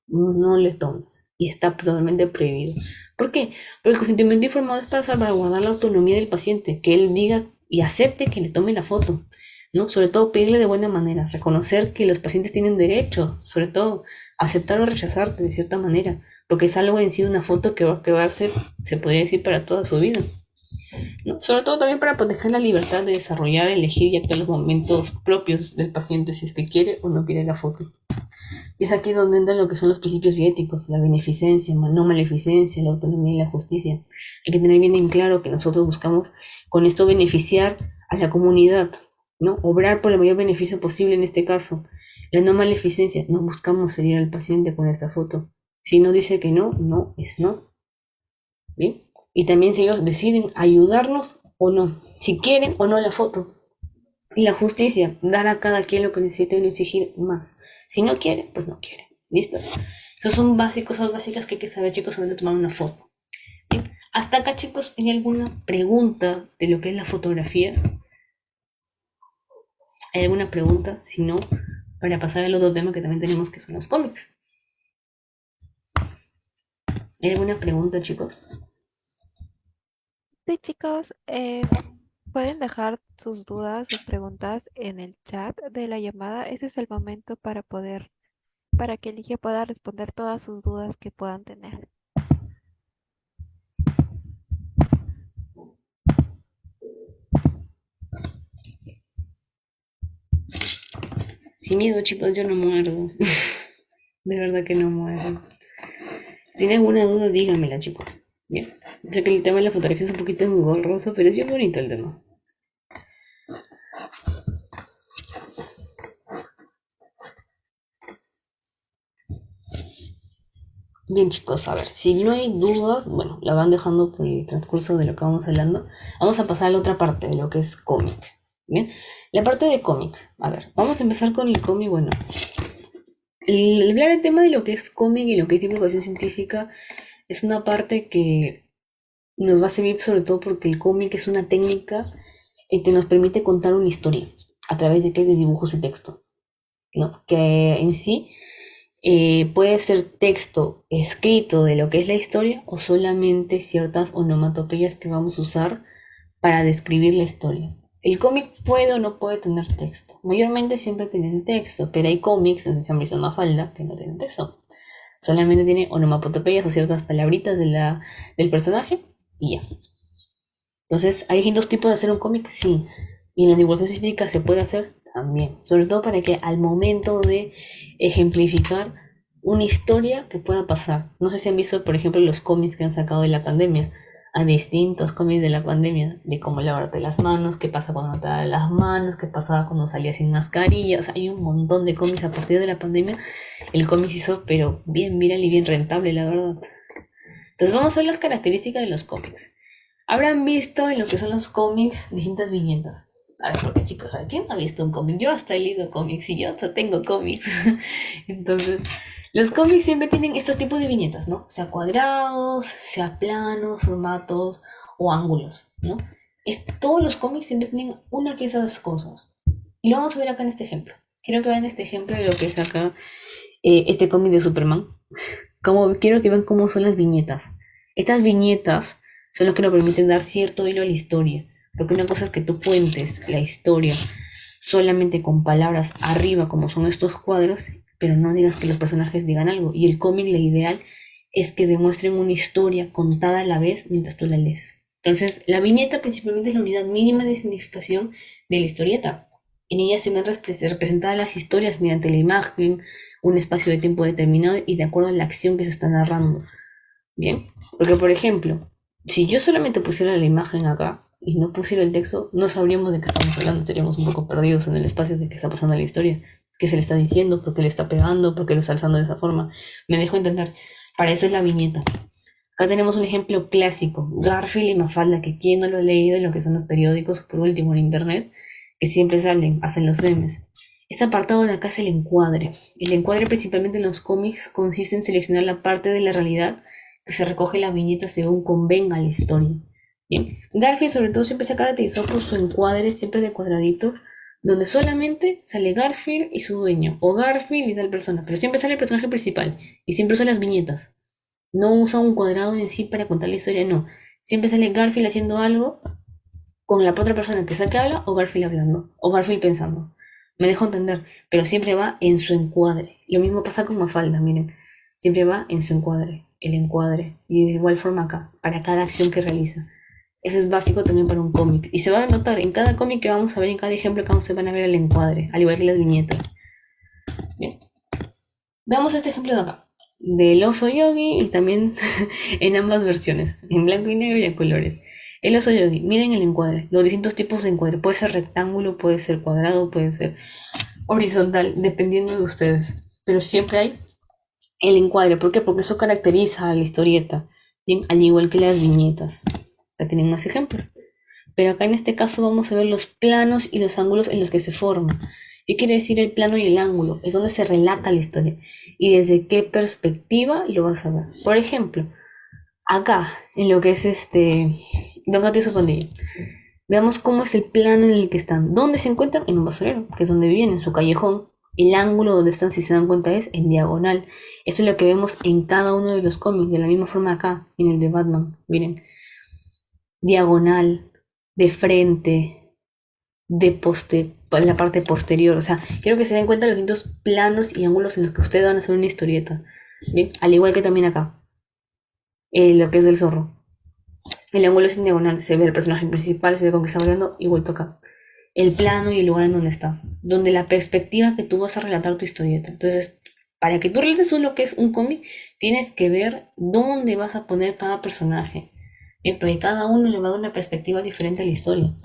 no le tomes. Y está totalmente prohibido. ¿Por qué? Porque el consentimiento informado es para salvaguardar la autonomía del paciente, que él diga y acepte que le tome la foto, ¿no? Sobre todo pedirle de buena manera, reconocer que los pacientes tienen derecho, sobre todo aceptar o rechazarte de cierta manera, porque es algo en sí una foto que va a ser, se podría decir, para toda su vida, ¿no? Sobre todo también para proteger la libertad de desarrollar, elegir y actuar los momentos propios del paciente, si es que quiere o no quiere la foto. Y es aquí donde entran lo que son los principios bioéticos, la beneficencia, no maleficencia, la autonomía y la justicia. Hay que tener bien en claro que nosotros buscamos con esto beneficiar a la comunidad, ¿no? Obrar por el mayor beneficio posible en este caso. La no maleficencia, no buscamos herir al paciente con esta foto. Si no dice que no, no es no. ¿Bien? Y también si ellos deciden ayudarnos o no, si quieren o no la foto. Y la justicia, dar a cada quien lo que necesite y no exigir más. Si no quiere, pues no quiere. ¿Listo? Esos son cosas básicas que hay que saber, chicos, sobre tomar una foto. Bien. Hasta acá, chicos, ¿hay alguna pregunta de lo que es la fotografía? ¿Hay alguna pregunta? Si no, para pasar al otro tema que también tenemos, que son los cómics. ¿Hay alguna pregunta, chicos?
Sí, chicos, pueden dejar sus dudas, sus preguntas en el chat de la llamada. Ese es el momento para que Ligia pueda responder todas sus dudas que puedan tener.
Sin miedo, chicos, yo no muerdo. De verdad que no muerdo. Si tienen alguna duda, díganmela, chicos. Bien. Sé que el tema de la fotografía es un poquito engorroso, pero es bien bonito el tema. Bien, chicos, a ver, si no hay dudas, bueno, la van dejando por el transcurso de lo que vamos hablando. Vamos a pasar a la otra parte de lo que es cómic. Bien, la parte de cómic. A ver, vamos a empezar con el cómic. Bueno, hablar del tema de lo que es cómic y lo que es divulgación científica es una parte que nos va a servir sobre todo porque el cómic es una técnica que nos permite contar una historia a través de dibujos y texto, ¿no? Que en sí puede ser texto escrito de lo que es la historia o solamente ciertas onomatopeyas que vamos a usar para describir la historia. El cómic puede o no puede tener texto. Mayormente siempre tienen texto, pero hay cómics, no sé si han visto Mafalda, que no tienen texto. Solamente tiene onomatopeyas o ciertas palabritas del personaje y ya. Entonces, ¿hay distintos tipos de hacer un cómic? Sí. Y en la divulgación científica se puede hacer también. Sobre todo para que al momento de ejemplificar una historia que pueda pasar. No sé si han visto, por ejemplo, los cómics que han sacado de la pandemia. Hay distintos cómics de la pandemia, de cómo lavarte las manos, qué pasa cuando no te lavas las manos, qué pasaba cuando salías sin mascarilla. O sea, hay un montón de cómics a partir de la pandemia. El cómic se hizo, pero bien viral y bien rentable, la verdad. Entonces vamos a ver las características de los cómics. Habrán visto en lo que son los cómics distintas viñetas. A ver, porque chicos, ¿a quién no ha visto un cómic? Yo hasta he leído cómics y yo hasta tengo cómics. Entonces, los cómics siempre tienen estos tipos de viñetas, ¿no? Sea cuadrados, sea planos, formatos o ángulos, ¿no? Todos los cómics siempre tienen una de esas cosas. Y lo vamos a ver acá en este ejemplo. Quiero que vean este ejemplo de lo que es acá este cómic de Superman. Quiero que vean cómo son las viñetas. Estas viñetas son los que nos permiten dar cierto hilo a la historia. Porque una cosa es que tú cuentes la historia solamente con palabras arriba, como son estos cuadros, pero no digas que los personajes digan algo. Y el cómic, la ideal es que demuestren una historia contada a la vez mientras tú la lees. Entonces, la viñeta principalmente es la unidad mínima de significación de la historieta. En ella se ven representadas las historias mediante la imagen, un espacio de tiempo determinado y de acuerdo a la acción que se está narrando. Bien, porque por ejemplo, si yo solamente pusiera la imagen acá y no pusiera el texto, no sabríamos de qué estamos hablando, estaríamos un poco perdidos en el espacio de qué está pasando en la historia, qué se le está diciendo, por qué le está pegando, por qué lo está alzando de esa forma. Me dejo entender. Para eso es la viñeta. Acá tenemos un ejemplo clásico, Garfield y Mafalda, que quien no lo ha leído en lo que son los periódicos, por último en internet, que siempre salen, hacen los memes. Este apartado de acá es el encuadre. El encuadre principalmente en los cómics consiste en seleccionar la parte de la realidad que se recoge en la viñeta según convenga la historia. Bien, Garfield sobre todo siempre se ha caracterizado por su encuadre siempre de cuadraditos, donde solamente sale Garfield y su dueño, o Garfield y tal persona, pero siempre sale el personaje principal y siempre son las viñetas. No usa un cuadrado en sí para contar la historia, no. Siempre sale Garfield haciendo algo con la otra persona que sea que habla, o Garfield hablando, o Garfield pensando. Me dejo entender, pero siempre va en su encuadre. Lo mismo pasa con Mafalda, miren. Siempre va en su encuadre, el encuadre. Y de igual forma acá, para cada acción que realiza. Eso es básico también para un cómic. Y se va a notar en cada cómic que vamos a ver, en cada ejemplo que vamos a ver, van a ver el encuadre, al igual que las viñetas. Bien. Veamos este ejemplo de acá. Del oso yogi y también en ambas versiones, en blanco y negro y a colores. El oso yogi, miren el encuadre, los distintos tipos de encuadre. Puede ser rectángulo, puede ser cuadrado, puede ser horizontal, dependiendo de ustedes. Pero siempre hay el encuadre. ¿Por qué? Porque eso caracteriza a la historieta, ¿bien? Al igual que las viñetas. Ya tienen más ejemplos. Pero acá en este caso vamos a ver los planos y los ángulos en los que se forma. ¿Qué quiere decir el plano y el ángulo? Es donde se relata la historia. Y desde qué perspectiva lo vas a ver. Por ejemplo, acá, en lo que es Don Gato y su pandilla. Veamos cómo es el plano en el que están. ¿Dónde se encuentran? En un basurero, que es donde viven, en su callejón. El ángulo donde están, si se dan cuenta, es en diagonal. Eso es lo que vemos en cada uno de los cómics, de la misma forma acá, en el de Batman. Miren, diagonal, de frente, en la parte posterior. O sea, quiero que se den cuenta de los distintos planos y ángulos en los que ustedes van a hacer una historieta. ¿Bien? Al igual que también acá, lo que es del zorro. El ángulo es en diagonal, se ve el personaje principal, se ve con que está hablando y vuelto acá. El plano y el lugar en donde está. Donde la perspectiva que tú vas a relatar tu historieta. Entonces, para que tú relates lo que es un cómic, tienes que ver dónde vas a poner cada personaje. Bien, porque cada uno le va a dar una perspectiva diferente a la historia.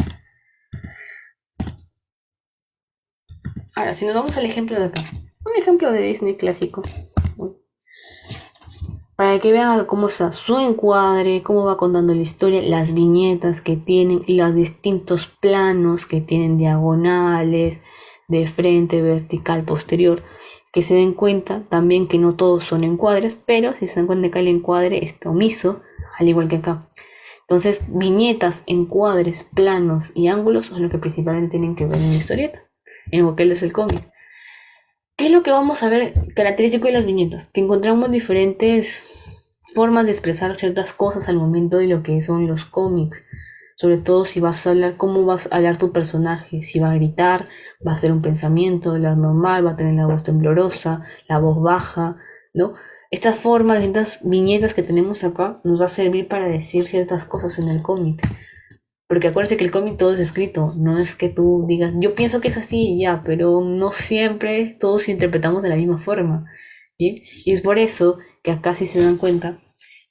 Ahora, si nos vamos al ejemplo de acá. Un ejemplo de Disney clásico. Para que vean cómo está su encuadre, cómo va contando la historia, las viñetas que tienen, los distintos planos que tienen diagonales, de frente, vertical, posterior, que se den cuenta también que no todos son encuadres, pero si se dan cuenta que el encuadre está omiso, al igual que acá. Entonces, viñetas, encuadres, planos y ángulos son lo que principalmente tienen que ver en la historieta, en lo que es el cómic. ¿Qué es lo que vamos a ver característico de las viñetas? Que encontramos diferentes formas de expresar ciertas cosas al momento de lo que son los cómics. Sobre todo si vas a hablar, cómo vas a hablar tu personaje. Si va a gritar, va a hacer un pensamiento, hablar normal, va a tener la voz temblorosa, la voz baja, ¿no? Estas formas, estas viñetas que tenemos acá, nos va a servir para decir ciertas cosas en el cómic. Porque acuérdense que el cómic todo es escrito, no es que tú digas, yo pienso que es así y ya, pero no siempre todos interpretamos de la misma forma. ¿Sí? Y es por eso que acá, si se dan cuenta,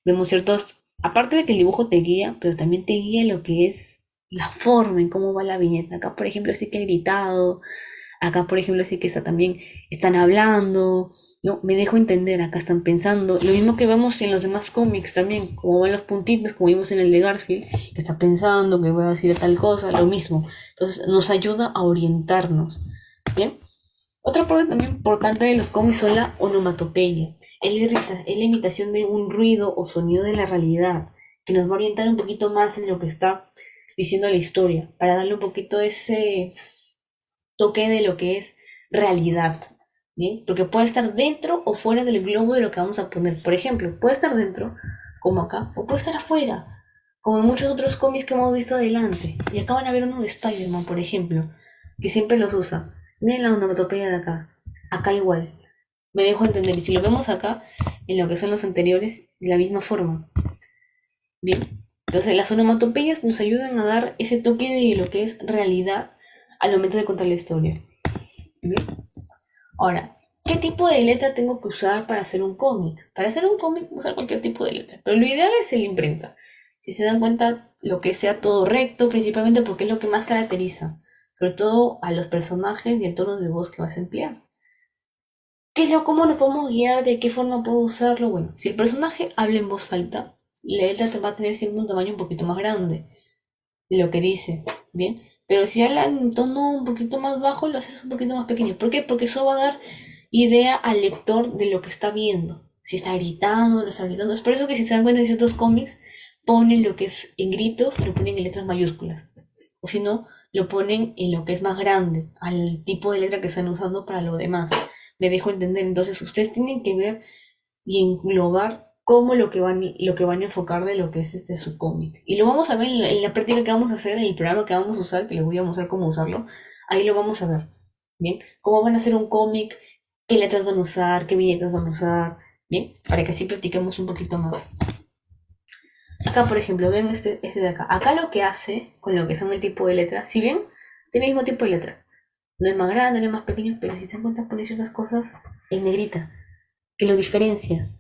vemos ciertos, aparte de que el dibujo te guía, pero también te guía lo que es la forma en cómo va la viñeta. Acá, por ejemplo, sí que he gritado, acá, por ejemplo, sí que está también, están hablando, ¿no? Me dejo entender, acá están pensando. Lo mismo que vemos en los demás cómics también, como van los puntitos, como vimos en el de Garfield, que está pensando que voy a decir tal cosa, lo mismo. Entonces, nos ayuda a orientarnos, ¿bien? Otra parte también importante de los cómics son la onomatopeya. Es la imitación de un ruido o sonido de la realidad, que nos va a orientar un poquito más en lo que está diciendo la historia, para darle un poquito ese toque de lo que es realidad, ¿bien? Porque puede estar dentro o fuera del globo de lo que vamos a poner. Por ejemplo, puede estar dentro, como acá, o puede estar afuera, como en muchos otros cómics que hemos visto adelante. Y acá van a ver uno de Spider-Man, por ejemplo, que siempre los usa. Miren la onomatopeya de acá. Acá igual. Me dejo entender. Y si lo vemos acá, en lo que son los anteriores, de la misma forma. Bien. Entonces, las onomatopeyas nos ayudan a dar ese toque de lo que es realidad al momento de contar la historia. ¿Bien? Ahora, ¿qué tipo de letra tengo que usar para hacer un cómic? Para hacer un cómic, usar cualquier tipo de letra. Pero lo ideal es el imprenta. Si se dan cuenta, lo que sea todo recto, principalmente porque es lo que más caracteriza. Sobre todo a los personajes y el tono de voz que vas a emplear. ¿Cómo nos podemos guiar? ¿De qué forma puedo usarlo? Bueno, si el personaje habla en voz alta, la letra va a tener siempre un tamaño un poquito más grande de lo que dice. Bien, Pero si habla en tono un poquito más bajo, lo haces un poquito más pequeño. ¿Por qué? Porque eso va a dar idea al lector de lo que está viendo. Si está gritando, no está gritando. Es por eso que si se dan cuenta de ciertos cómics, ponen lo que es en gritos, lo ponen en letras mayúsculas. O si no, lo ponen en lo que es más grande, al tipo de letra que están usando para lo demás. Me dejo entender. Entonces, ustedes tienen que ver y englobar cómo lo que van a enfocar de lo que es este su cómic. Y lo vamos a ver en la práctica que vamos a hacer, en el programa que vamos a usar, que les voy a mostrar cómo usarlo. Ahí lo vamos a ver. Bien, cómo van a hacer un cómic, qué letras van a usar, qué viñetas van a usar. Bien, para que así practiquemos un poquito más. Acá, por ejemplo, ven este de acá. Acá lo que hace con lo que son el tipo de letra, si bien tiene el mismo tipo de letra, no es más grande, no es más pequeño, pero si se dan cuenta, pone ciertas cosas en negrita, que lo diferencia.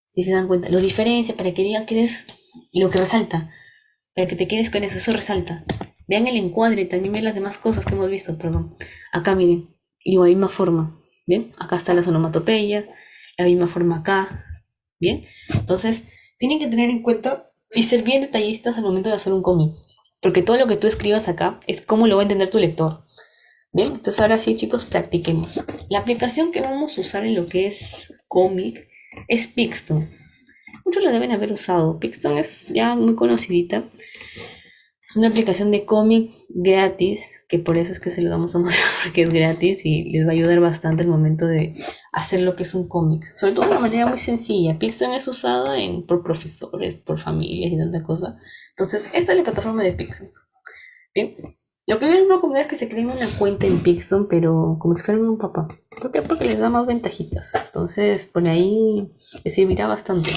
Si se dan cuenta, lo diferencia para que digan que es lo que resalta, para que te quedes con eso resalta. Vean el encuadre, también ven las demás cosas que hemos visto, perdón. Acá miren, igual misma forma, ¿bien? Acá está la onomatopeya, la misma forma acá, ¿bien? Entonces, tienen que tener en cuenta y ser bien detallistas al momento de hacer un cómic, porque todo lo que tú escribas acá es cómo lo va a entender tu lector. Bien, entonces ahora sí, chicos, practiquemos. La aplicación que vamos a usar en lo que es cómic es Pixton. Muchos lo deben haber usado. Pixton es ya muy conocidita. Es una aplicación de cómic gratis, que por eso es que se lo damos a mostrar porque es gratis y les va a ayudar bastante al momento de hacer lo que es un cómic. Sobre todo de una manera muy sencilla. Pixton es usada por profesores, por familias y tanta cosa. Entonces, esta es la plataforma de Pixton. Bien. Lo que yo les recomiendo es que se creen una cuenta en Pixton, pero como si fueran un papá. ¿Por qué? Porque les da más ventajitas. Entonces, por ahí les servirá bastante.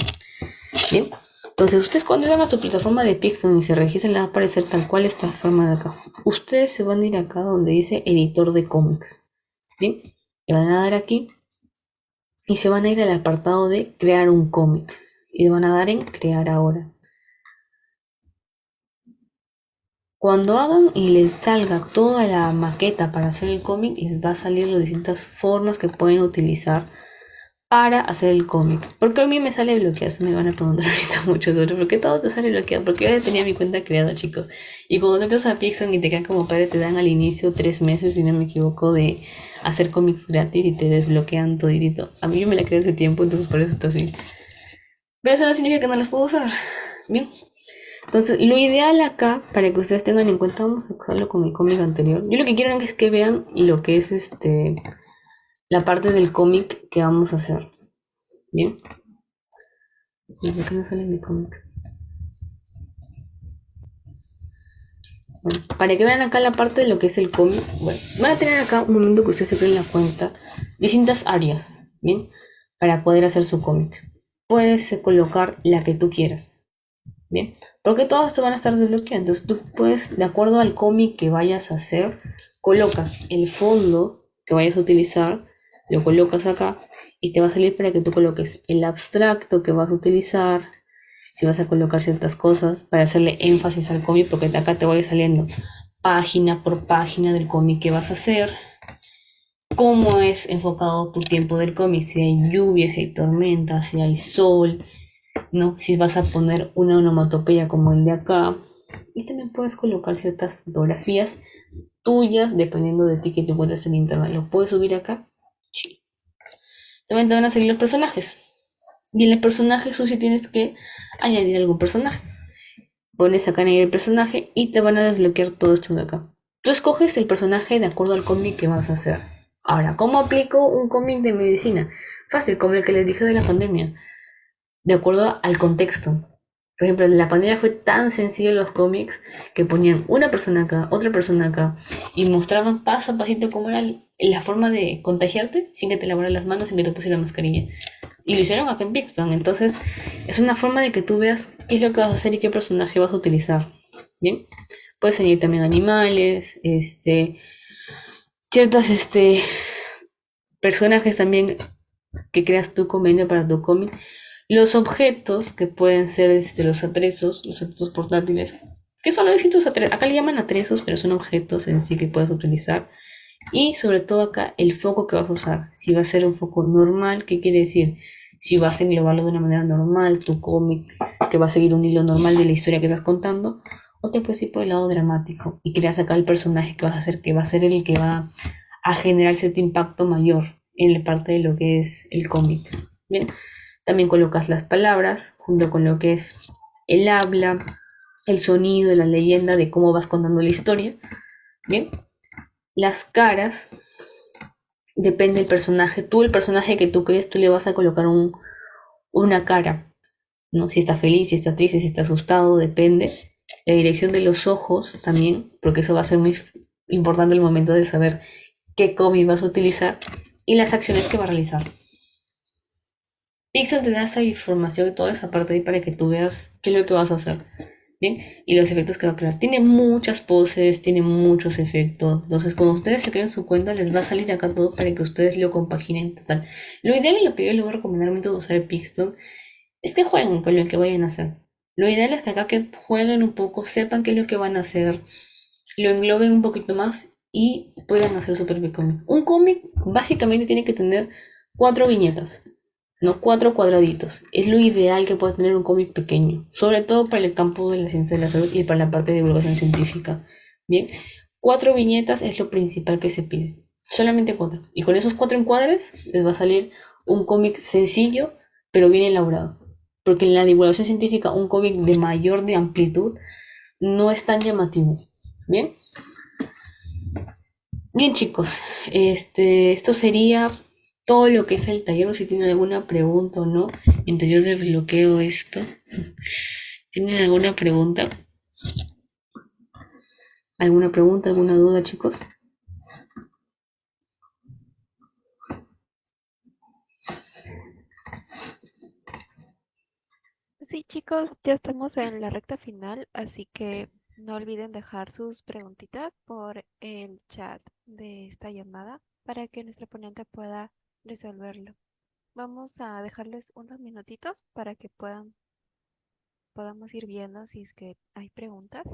Bien. Entonces, ustedes cuando van a su plataforma de Pixton y se registren, les va a aparecer tal cual esta forma de acá. Ustedes se van a ir acá donde dice editor de cómics. Bien. Le van a dar aquí y se van a ir al apartado de crear un cómic. Y le van a dar en crear ahora. Cuando hagan y les salga toda la maqueta para hacer el cómic, les va a salir las distintas formas que pueden utilizar para hacer el cómic. ¿Por qué a mí me sale bloqueado? Eso me van a preguntar ahorita mucho sobre por qué todo te sale bloqueado. Porque yo ya tenía mi cuenta creada, chicos. Y cuando te entras a Pixon y te quedan como padre, te dan al inicio 3 meses, si no me equivoco, de hacer cómics gratis y te desbloquean todito. A mí yo me la creé hace tiempo, entonces por eso está así. Pero eso no significa que no las puedo usar. Bien. Entonces, lo ideal acá, para que ustedes tengan en cuenta, vamos a usarlo con el cómic anterior. Yo lo que quiero es que vean lo que es la parte del cómic que vamos a hacer. ¿Bien? ¿Y por qué no sale mi cómic? Bueno, para que vean acá la parte de lo que es el cómic, bueno, van a tener acá un momento que ustedes se creen la cuenta, distintas áreas, ¿bien? Para poder hacer su cómic. Puedes colocar la que tú quieras. Bien, porque todas te van a estar desbloqueadas. Entonces tú puedes, de acuerdo al cómic que vayas a hacer, colocas el fondo que vayas a utilizar, lo colocas acá y te va a salir para que tú coloques el abstracto que vas a utilizar, si vas a colocar ciertas cosas para hacerle énfasis al cómic, porque de acá te va a ir saliendo página por página del cómic que vas a hacer, cómo es enfocado tu tiempo del cómic, si hay lluvia, si hay tormenta, si hay sol, ¿no? Si vas a poner una onomatopeya como el de acá. Y también puedes colocar ciertas fotografías tuyas, dependiendo de ti que te encuentres en internet. ¿Lo puedes subir acá? Sí. También te van a salir los personajes. Y en el personaje, sí tienes que añadir algún personaje. Pones acá añadir el personaje y te van a desbloquear todo esto de acá. Tú escoges el personaje de acuerdo al cómic que vas a hacer. Ahora, ¿cómo aplico un cómic de medicina? Fácil, como el que les dije de la pandemia, de acuerdo al contexto. Por ejemplo, en la pandemia fue tan sencillo los cómics que ponían una persona acá, otra persona acá, y mostraban paso a pasito cómo era la forma de contagiarte sin que te lavaras las manos, sin que te pusieras mascarilla. Y lo hicieron acá en Pixton. Entonces, es una forma de que tú veas qué es lo que vas a hacer y qué personaje vas a utilizar. Bien, puedes añadir también animales, ciertas personajes también que creas tú convenio para tu cómic. Los objetos que pueden ser los atresos portátiles, que son los distintos atresos. Acá le llaman atresos, pero son objetos en sí que puedes utilizar. Y sobre todo acá el foco que vas a usar. Si va a ser un foco normal, ¿qué quiere decir? Si vas a englobarlo de una manera normal, tu cómic, que va a seguir un hilo normal de la historia que estás contando, o te puedes ir por el lado dramático y creas acá el personaje que vas a hacer, que va a ser el que va a generar cierto impacto mayor en la parte de lo que es el cómic. Bien, también colocas las palabras junto con lo que es el habla, el sonido, la leyenda de cómo vas contando la historia. Bien, las caras, depende del personaje. Tú, el personaje que tú crees, tú le vas a colocar una cara, ¿no? Si está feliz, si está triste, si está asustado, depende. La dirección de los ojos también, porque eso va a ser muy importante el momento de saber qué cómic vas a utilizar y las acciones que va a realizar. Pixel te da esa información y toda esa parte ahí para que tú veas qué es lo que vas a hacer. Bien, y los efectos que va a crear. Tiene muchas poses, tiene muchos efectos. Entonces, cuando ustedes se creen su cuenta, les va a salir acá todo para que ustedes lo compaginen total. Lo ideal y lo que yo les voy a recomendar al momento de usar el Pixel es que jueguen con lo que vayan a hacer. Lo ideal es que acá que jueguen un poco, sepan qué es lo que van a hacer, lo engloben un poquito más y puedan hacer su propio cómic. Un cómic básicamente tiene que tener 4 viñetas, no 4 cuadraditos. Es lo ideal que pueda tener un cómic pequeño, sobre todo para el campo de la ciencia de la salud y para la parte de divulgación científica. Bien, 4 viñetas es lo principal que se pide. Solamente 4. Y con esos 4 encuadres les va a salir un cómic sencillo, pero bien elaborado. Porque en la divulgación científica un cómic de mayor de amplitud no es tan llamativo. Bien, bien chicos, esto sería todo lo que es el taller. No sé si tienen alguna pregunta o no. Mientras yo desbloqueo esto. ¿Tienen alguna pregunta? ¿Alguna pregunta, alguna duda, chicos?
Sí, chicos, ya estamos en la recta final, así que no olviden dejar sus preguntitas por el chat de esta llamada para que nuestro ponente pueda resolverlo. Vamos a dejarles unos minutitos para que podamos ir viendo si es que hay preguntas.